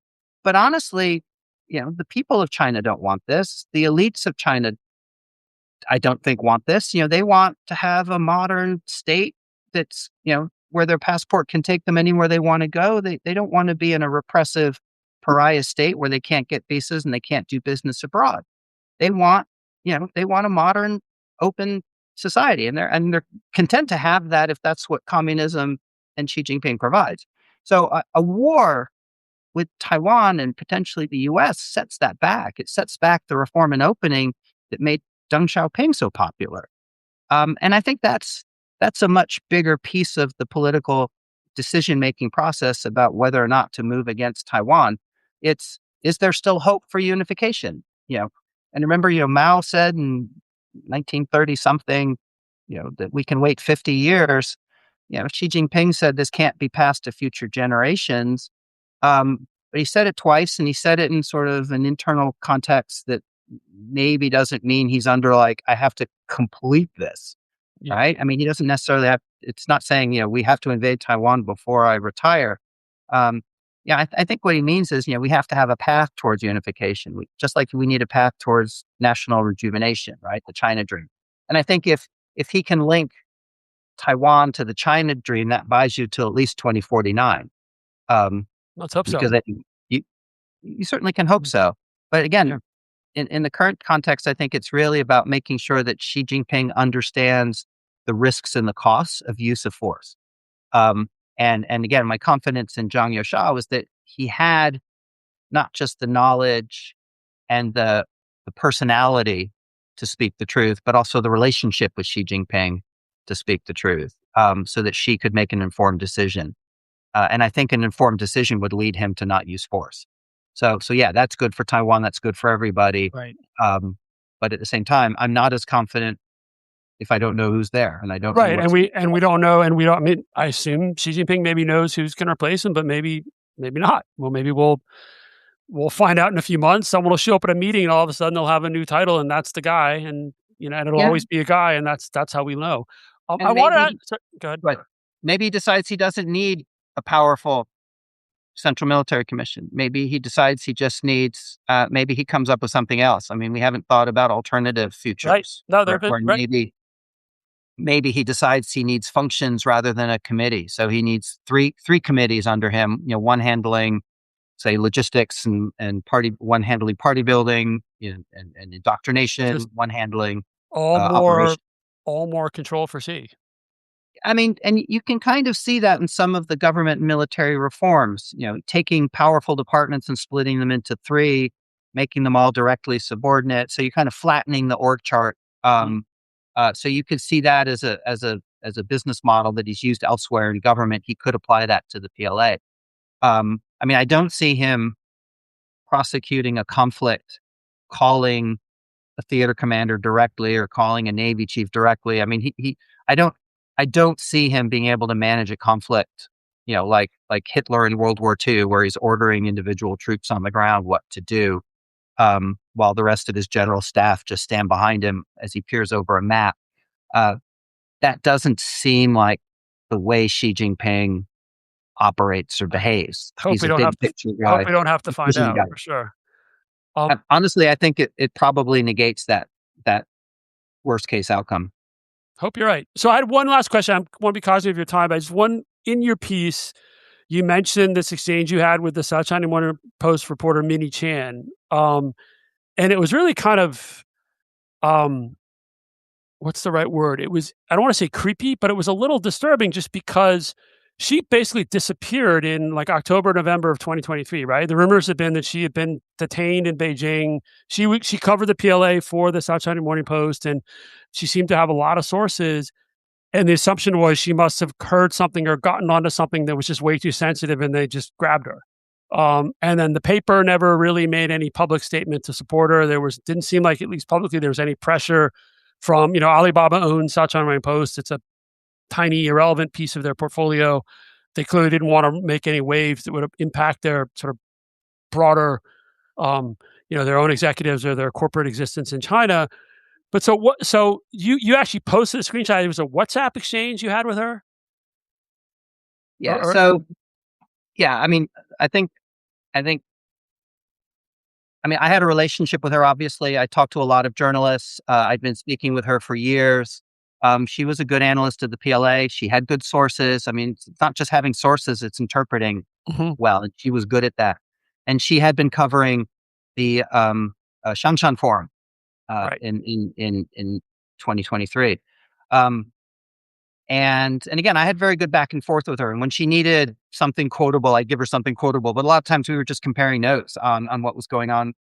honestly, the people of China don't want this. The elites of China, I don't think, want this. They want to have a modern state that's where their passport can take them anywhere they want to go. They don't want to be in a repressive pariah state where they can't get visas and they can't do business abroad. They want, they want a modern, open society, and they're content to have that if that's what communism and Xi Jinping provides. So a war with Taiwan and potentially the U.S. sets that back. It sets back the reform and opening that made Deng Xiaoping so popular. And I think that's a much bigger piece of the political decision making process about whether or not to move against Taiwan. It's, is there still hope for unification? And remember, Mao said in 1930 something, that we can wait 50 years. Xi Jinping said this can't be passed to future generations. But he said it twice, and he said it in sort of an internal context that maybe doesn't mean he's under, like, I have to complete this. Yeah. Right? I mean, he doesn't necessarily have, it's not saying, we have to invade Taiwan before I retire. Um, I think what he means is, we have to have a path towards unification. Just like we need a path towards national rejuvenation, right? The China dream. And I think if he can link Taiwan to the China dream, that buys you till at least 2049. Um, Let's hope so. because I think you certainly can hope so. But again, Yeah. in the current context, I think it's really about making sure that Xi Jinping understands the risks and the costs of use of force. And again, my confidence in Zhang Youxia was that he had not just the knowledge and the personality to speak the truth, but also the relationship with Xi Jinping to speak the truth, so that she could make an informed decision. And I think an informed decision would lead him to not use force. So yeah, that's good for Taiwan. That's good for everybody. Right. Um, but at the same time, I'm not as confident if I don't know who's there and I don't know Right, and what's. we don't know, and we don't. I mean, I assume Xi Jinping maybe knows who's going to replace him, but maybe not. Well, maybe we'll find out in a few months. Someone will show up at a meeting, and all of a sudden they'll have a new title, and that's the guy, and and it'll Yeah, always be a guy, and that's how we know. I and want maybe, to go ahead. but maybe he decides he doesn't need a powerful central military commission. Maybe he decides he just needs. Maybe he comes up with something else. I mean, we haven't thought about alternative Right? futures No, they're where right. maybe he decides he needs functions rather than a committee. So he needs three committees under him. One handling, say, logistics and one handling party building, and indoctrination. Just One handling all more operation. all more control for Xi. I mean, and you can kind of see that in some of the government and military reforms. Taking powerful departments and splitting them into three, making them all directly subordinate. So you're kind of flattening the org chart. Mhm. So you could see that as a business model that he's used elsewhere in government. He could apply that to the PLA. I mean, I don't see him prosecuting a conflict, calling a theater commander directly or calling a Navy chief directly. I mean, I don't, I don't see him being able to manage a conflict, like Hitler in World War II, where he's ordering individual troops on the ground what to do, while the rest of his general staff just stand behind him as he peers over a map. Uh, that doesn't seem like the way Xi Jinping operates or behaves. Hope He's we a don't big have to. picture Hope guy, we don't have to find vision out guy. for sure. Um, Honestly, I think it probably negates that worst case outcome. Hope you're right. So I had one last question. I want to be cognizant of your time. I just one in your piece. You mentioned this exchange you had with the South China Morning Post reporter Minnie Chan, and it was really kind of um, what's the right word? It was I don't want to say creepy, but it was a little disturbing just because she basically disappeared in like October, November of 2023, right? The rumors had been that she had been detained in Beijing. She covered the PLA for the South China Morning Post, and she seemed to have a lot of sources. And the assumption was she must have heard something or gotten onto something that was just way too sensitive, and they just grabbed her. And then the paper never really made any public statement to support her. Didn't seem like, at least publicly, there was any pressure from Alibaba owns South China Morning Post. It's a tiny, irrelevant piece of their portfolio. They clearly didn't want to make any waves that would impact their sort of broader, um, their own executives or their corporate existence in China. But so what? So you actually posted a screenshot. It was a WhatsApp exchange you had with her, Yeah. or So yeah, I mean, I think I think I mean, I had a relationship with her. Obviously, I talked to a lot of journalists. I'd been speaking with her for years. She was a good analyst of the PLA. She had good sources. I mean, it's not just having sources; it's interpreting Mhm. well, and she was good at that. And she had been covering the Shangshan Forum Right, in 2023. Um, and again, I had very good back and forth with her. And when she needed something quotable, I'd give her something quotable. But a lot of times we were just comparing notes on what was going on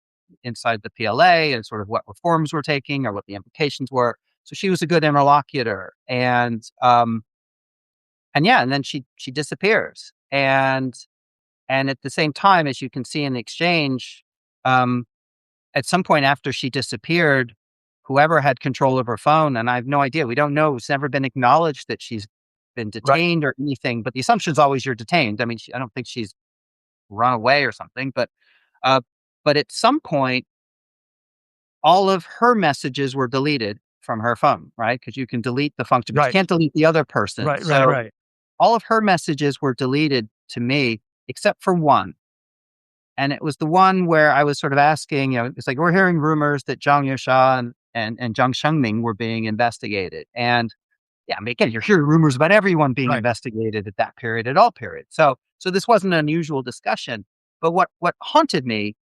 inside the PLA and sort of what reforms we're taking or what the implications were. So she was a good interlocutor. And yeah, and then she disappears. And at the same time, as you can see in the exchange, um, at some point after she disappeared, whoever had control of her phone, and I have no idea, we don't know, it's never been acknowledged that she's been right, detained or anything, but the assumption is always you're detained. I mean, I don't think she's run away or something, uh, but at some point, all of her messages were deleted from her phone, right? Because you can delete the function, but you right, can't delete the other person. right, right, So right, all of her messages were deleted to me, except for one. And it was the one where I was sort of asking, it's like, we're hearing rumors that Zhang Youxia and Zhang Shengming were being investigated. And yeah, I mean, again, you're hearing rumors about everyone being right. investigated at that period, at all periods. So this wasn't an unusual discussion. But what haunted me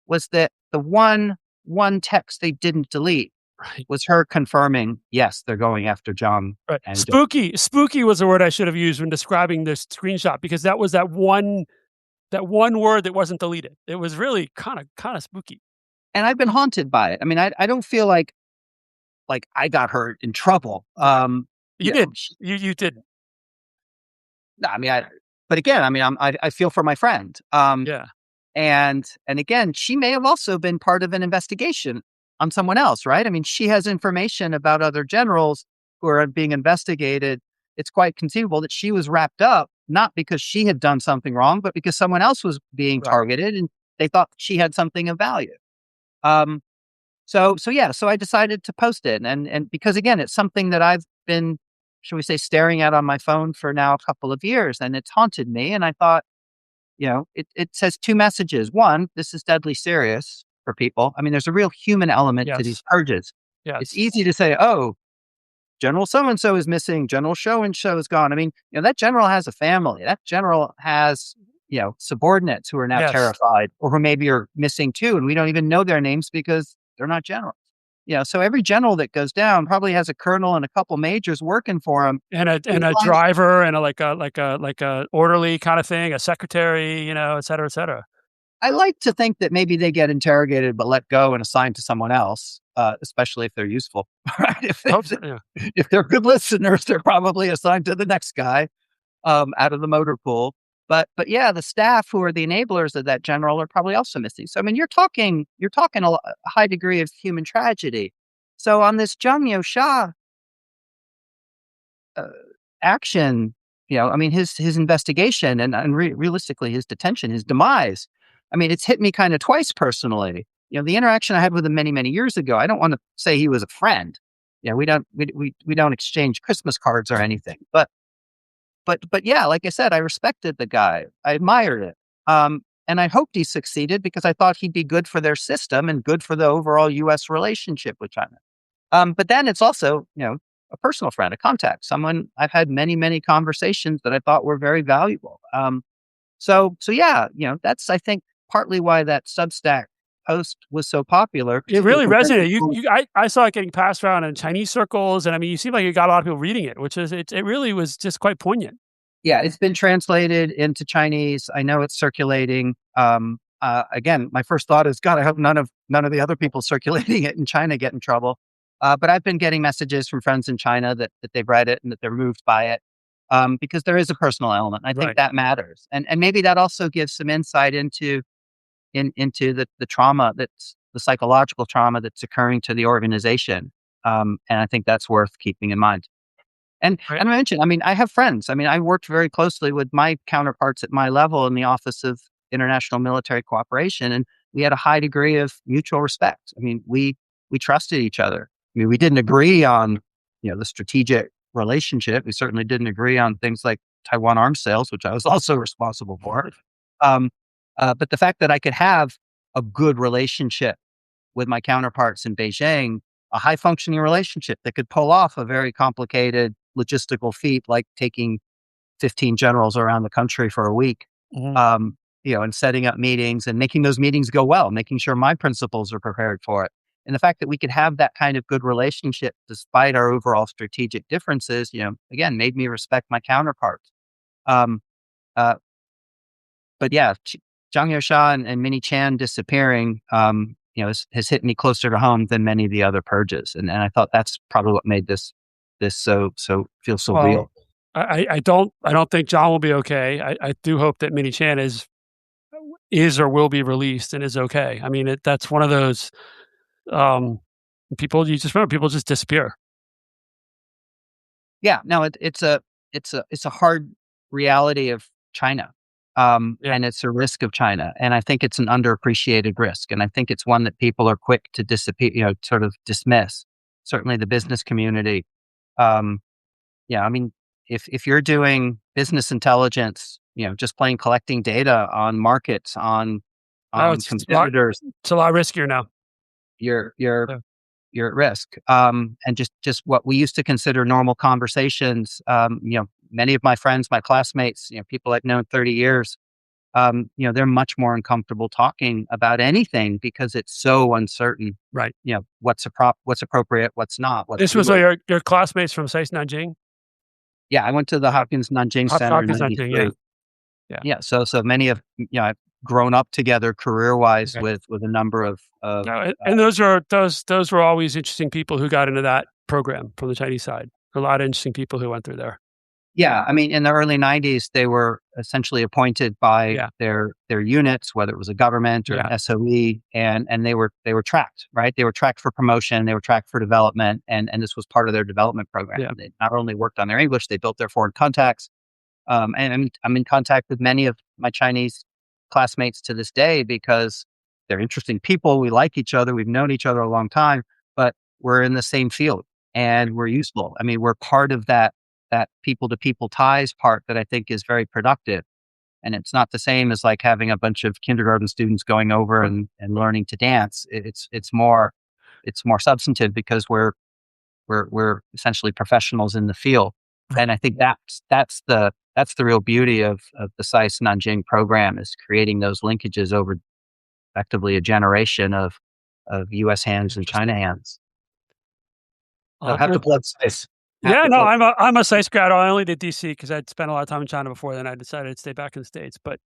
was that the one one text they didn't delete Right. was her confirming, yes, they're going after Zhang Right. and Zhou. Spooky was the word I should have used when describing this screenshot because that was that one word that wasn't deleted. It was really kinda spooky. And I've been haunted by it. I mean, I don't feel like I got her in trouble. Right. You You did. know, You didn't. no, I mean, but again, I mean, I feel for my friend. Yeah. And again, she may have also been part of an investigation on someone else, right? I mean, she has information about other generals who are being investigated. It's quite conceivable that she was wrapped up not because she had done something wrong, but because someone else was being Right. targeted and they thought she had something of value. Um, so yeah, so I decided to post it, and because again, it's something that I've been, shall we say, staring at on my phone for now a couple of years, and it's haunted me. And I thought, it says two messages. One, this is deadly serious for people. I mean, there's a real human element to these Yes. purges. It's Yes. easy to say, oh, General so and so is missing, General show and show is gone. I mean, that general has a family. That general has, subordinates who are now Yes. terrified or who maybe are missing too. And we don't even know their names because they're not generals. So every general that goes down probably has a colonel and a couple majors working for him. And a driver and a like a orderly kinda thing, a secretary, et cetera, et cetera. I like to think that maybe they get interrogated but let go and assigned to someone else, especially if they're useful. Right? I hope so, yeah. If they're good listeners, they're probably assigned to the next guy out of the motor pool. But yeah, the staff who are the enablers of that general are probably also missing. So I mean, you're talking a high degree of human tragedy. So on this Zhang Youxia uh, action, I mean, his investigation and realistically his detention, his demise. I mean, it's hit me kind of twice personally. The interaction I had with him many, many years ago. I don't want to say he was a friend. We don't exchange Christmas cards or anything. But yeah, like I said, I respected the guy. I admired it. And I hoped he succeeded because I thought he'd be good for their system and good for the overall U.S. relationship with China. But then it's also, a personal friend, a contact, someone I've had many, many conversations that I thought were very valuable. So yeah, that's, I think, partly why that Substack post was so popular. It 'Cause it really was very resonated. cool. I saw it getting passed around in Chinese circles, and I mean, you seem like you got a lot of people reading it, which is it really was just quite poignant. Yeah, it's been translated into Chinese. I know it's circulating. Again, my first thought is, God, I hope none of the other people circulating it in China get in trouble. But I've been getting messages from friends in China that they've read it and that they're moved by it because there is a personal element. I think Right. that matters, and maybe that also gives some insight into the trauma, that's the psychological trauma that's occurring to the organization. And I think that's worth keeping in mind. Right. And I mentioned, I mean, I have friends. I mean, I worked very closely with my counterparts at my level in the Office of International Military Cooperation, and we had a high degree of mutual respect. I mean, we trusted each other. I mean, we didn't agree on, the strategic relationship. We certainly didn't agree on things like Taiwan arms sales, which I was also responsible for. Um, but the fact that I could have a good relationship with my counterparts in Beijing, a high functioning relationship that could pull off a very complicated logistical feat like taking 15 generals around the country for a week, Mhm. um, and setting up meetings and making those meetings go well, making sure my principals are prepared for it. And the fact that we could have that kind of good relationship despite our overall strategic differences, again, made me respect my counterparts. Um, uh, but yeah, Zhang Youxia and Minnie Chan disappearing, has hit me closer to home than many of the other purges, and I thought that's probably what made this so feel so Well, real. I don't think John will be okay. I do hope that Minnie Chan is or will be released and is okay. I mean, that's one of those um, people you just remember people just disappear. Yeah, no, it's a hard reality of China, Yeah. and it's a risk of China, and I think it's an underappreciated risk, and I think it's one that people are quick to disappear, sort of dismiss. Certainly, the business community. Um, Yeah, I mean, if you're doing business intelligence, just plain collecting data on markets, on Oh, competitors, it's a lot riskier now. you're you're Yeah. you're at risk. And just what we used to consider normal conversations, many of my friends, my classmates, people I've known 30 years, they're much more uncomfortable talking about anything because it's so uncertain. Right. What's appropriate, what's not, what's This was legal. your classmates from SAIS Nanjing? Yeah, I went to the Hopkins Nanjing Center in Hopkins Nanjing, yeah. '93. Yeah. Yeah, so many of I've grown up together career wise Okay. with a number of No, and those were always interesting people who got into that program from the Chinese side. A lot of interesting people who went through there. Yeah, I mean, in the early '90s, they were essentially appointed by Yeah. their units, whether it was a government or an Yeah. SOE, and they were tracked, right? They were tracked for promotion, they were tracked for development, and this was part of their development program. Yeah. They not only worked on their English, they built their foreign contacts. And I'm in contact with many of my Chinese classmates to this day because they're interesting people. We like each other. We've known each other a long time, but we're in the same field and we're useful. I mean, we're part of that people to people ties part that I think is very productive. And it's not the same as like having a bunch of kindergarten students going over and learning to dance. It's more substantive because we're essentially professionals in the field. And I think that's the real beauty of the SAIS Nanjing program is creating those linkages over effectively a generation of U.S. hands and China hands. So have to Good. plug SAIS. Have Yeah, to no, plug. I'm a SAIS grad. I only did DC because I'd spent a lot of time in China before. Then I decided to stay back in the States. But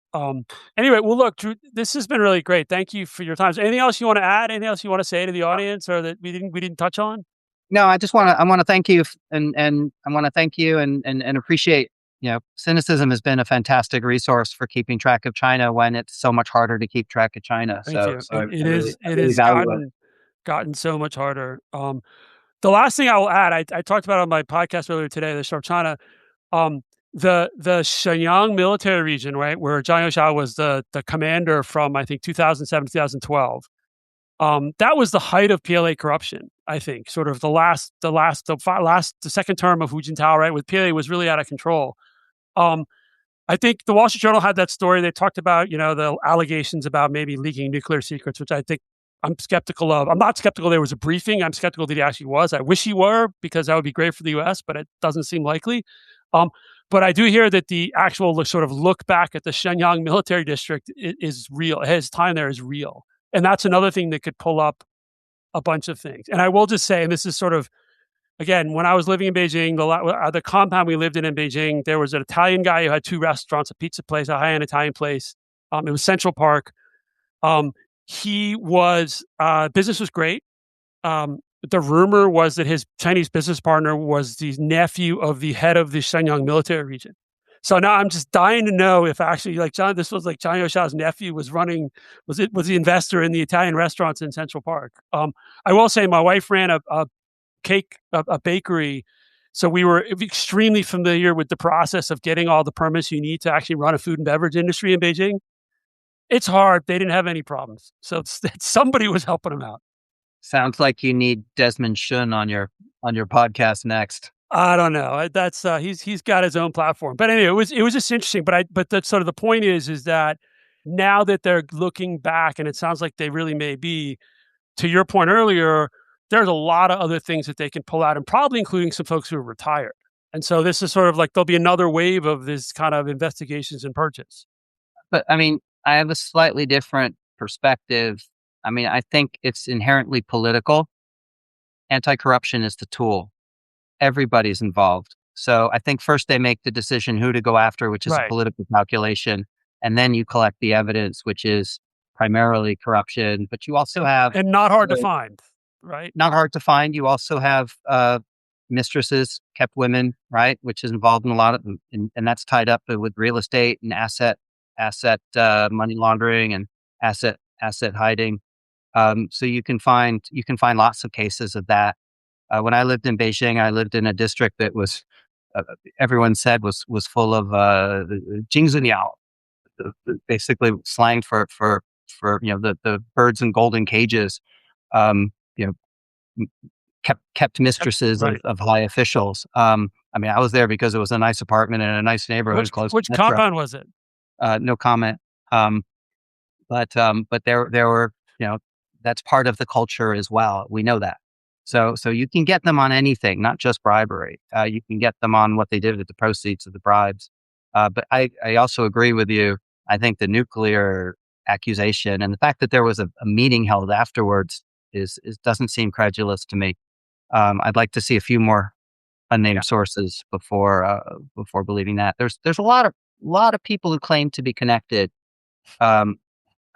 anyway, well, look, Drew, this has been really great. Thank you for your time. Is there anything else you want to add? Anything else you want to say to the audience, or that we didn't touch on? No, I want to thank you and I want to thank you and appreciate. Cynicism has been a fantastic resource for keeping track of China when it's so much harder to keep track of China. Thank So you. so It, I it really is I it really has value it. gotten so much harder. The last thing I will add, I talked about on my podcast earlier today, the Sharp China, um, the Shenyang military region, right, where Zhang Youxia was the commander from I think 2007 2012. That was the height of PLA corruption. I think sort of the second term of Hu Jintao, right, with PLA was really out of control. Um, I think the Wall Street Journal had that story. They talked about, the allegations about maybe leaking nuclear secrets, which I think I'm skeptical of. I'm not skeptical there was a briefing. I'm skeptical that he actually was. I wish he were because that would be great for the U.S., but it doesn't seem likely. Um, but I do hear that the actual sort of look back at the Shenyang military district is real. His time there is real. And that's another thing that could pull up a bunch of things. And I will just say, and this is sort of again, when I was living in Beijing, the compound we lived in Beijing, there was an Italian guy who had two restaurants, a pizza place, a high-end Italian place. It was Central Park. He was business was great. The rumor was that his Chinese business partner was the nephew of the head of the Shenyang military region. So now I'm just dying to know if actually, like this was like Zhang Youxia's nephew was the investor in the Italian restaurants in Central Park. I will say my wife ran a bakery. So we were extremely familiar with the process of getting all the permits you need to actually run a food and beverage industry in Beijing. It's hard. They didn't have any problems. So somebody was helping them out. Sounds like you need Desmond Shun on your podcast next. I don't know. That's he's got his own platform. But anyway, it was just interesting. But that's sort of the point is that now that they're looking back, and it sounds like they really may be, to your point earlier, there's a lot of other things that they can pull out, and probably including some folks who are retired. And so this is sort of like there'll be another wave of this kind of investigations and purges. But I mean, I have a slightly different perspective. I mean, I think it's inherently political. Anti-corruption is the tool. Everybody's involved. So I think first they make the decision who to go after, which is a Right. political calculation. And then you collect the evidence, which is primarily corruption. But you also have, And not hard to find, right? not hard to find, you also have mistresses, kept women, right? Which is involved in a lot of, and that's tied up with real estate and asset money laundering and asset hiding. So you can find lots of cases of that. When I lived in Beijing, I lived in a district that was everyone said was full of jingzuniao, basically slang for the birds in golden cages, um, you know, kept Yep. mistresses Right. of high officials. I mean, I was there because it was a nice apartment in a nice neighborhood Which close to which Metro. compound was it? No comment. Um, but there were, that's part of the culture as well. We know that. So you can get them on anything, not just bribery. You can get them on what they did with the proceeds of the bribes. But I also agree with you. I think the nuclear accusation and the fact that there was a meeting held afterwards is doesn't seem credulous to me. I'd like to see a few more Yeah. unnamed sources before believing that. There's a lot of people who claim to be connected, um,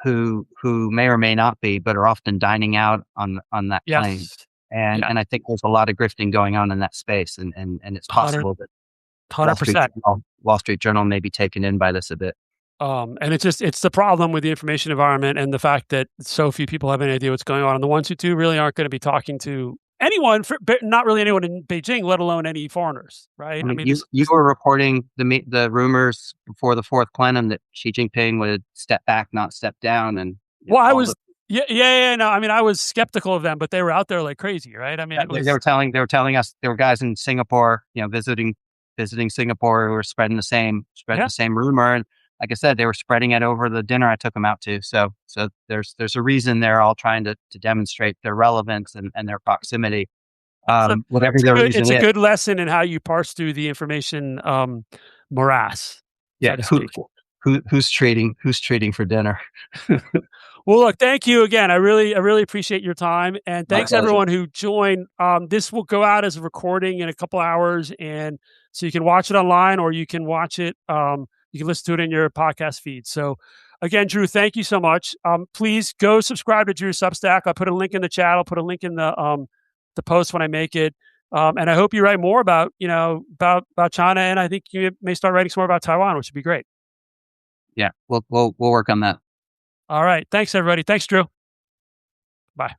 who may or may not be, but are often dining out on that claim. Yes. Yeah. And I think there's a lot of grifting going on in that space, and it's 100 possible that 100%. Wall Street Journal may be taken in by this a bit. And it's the problem with the information environment and the fact that so few people have any idea what's going on. And the ones who do really aren't going to be talking to anyone, but not really anyone in Beijing, let alone any foreigners, right? I I mean, mean, you were reporting the rumors before the fourth plenum that Xi Jinping would step back, not step down, and well, I all was, the yeah, yeah, yeah, no, I mean, I was skeptical of them, but they were out there like crazy, right? I mean, it they was, were telling us there were guys in Singapore, visiting Singapore who were spreading yeah, the same rumor. And like I said, they were spreading it over the dinner I took them out to. So there's a reason they're all trying to demonstrate their relevance and their proximity, it's a, whatever their it's reason a is. good lesson in how you parse through the information morass, so Yeah, to speak. who's treating for dinner? Well, look, thank you again. I really appreciate your time, and My thanks pleasure. everyone who joined. This will go out as a recording in a couple hours, and so you can watch it online or you can watch it. You can listen to it in your podcast feed. So, again, Drew, thank you so much. Please go subscribe to Drew's Substack. I'll put a link in the chat. I'll put a link in the post when I make it. And I hope you write more about about China, and I think you may start writing some more about Taiwan, which would be great. Yeah, we'll work on that. All right, thanks everybody. Thanks, Drew. Bye.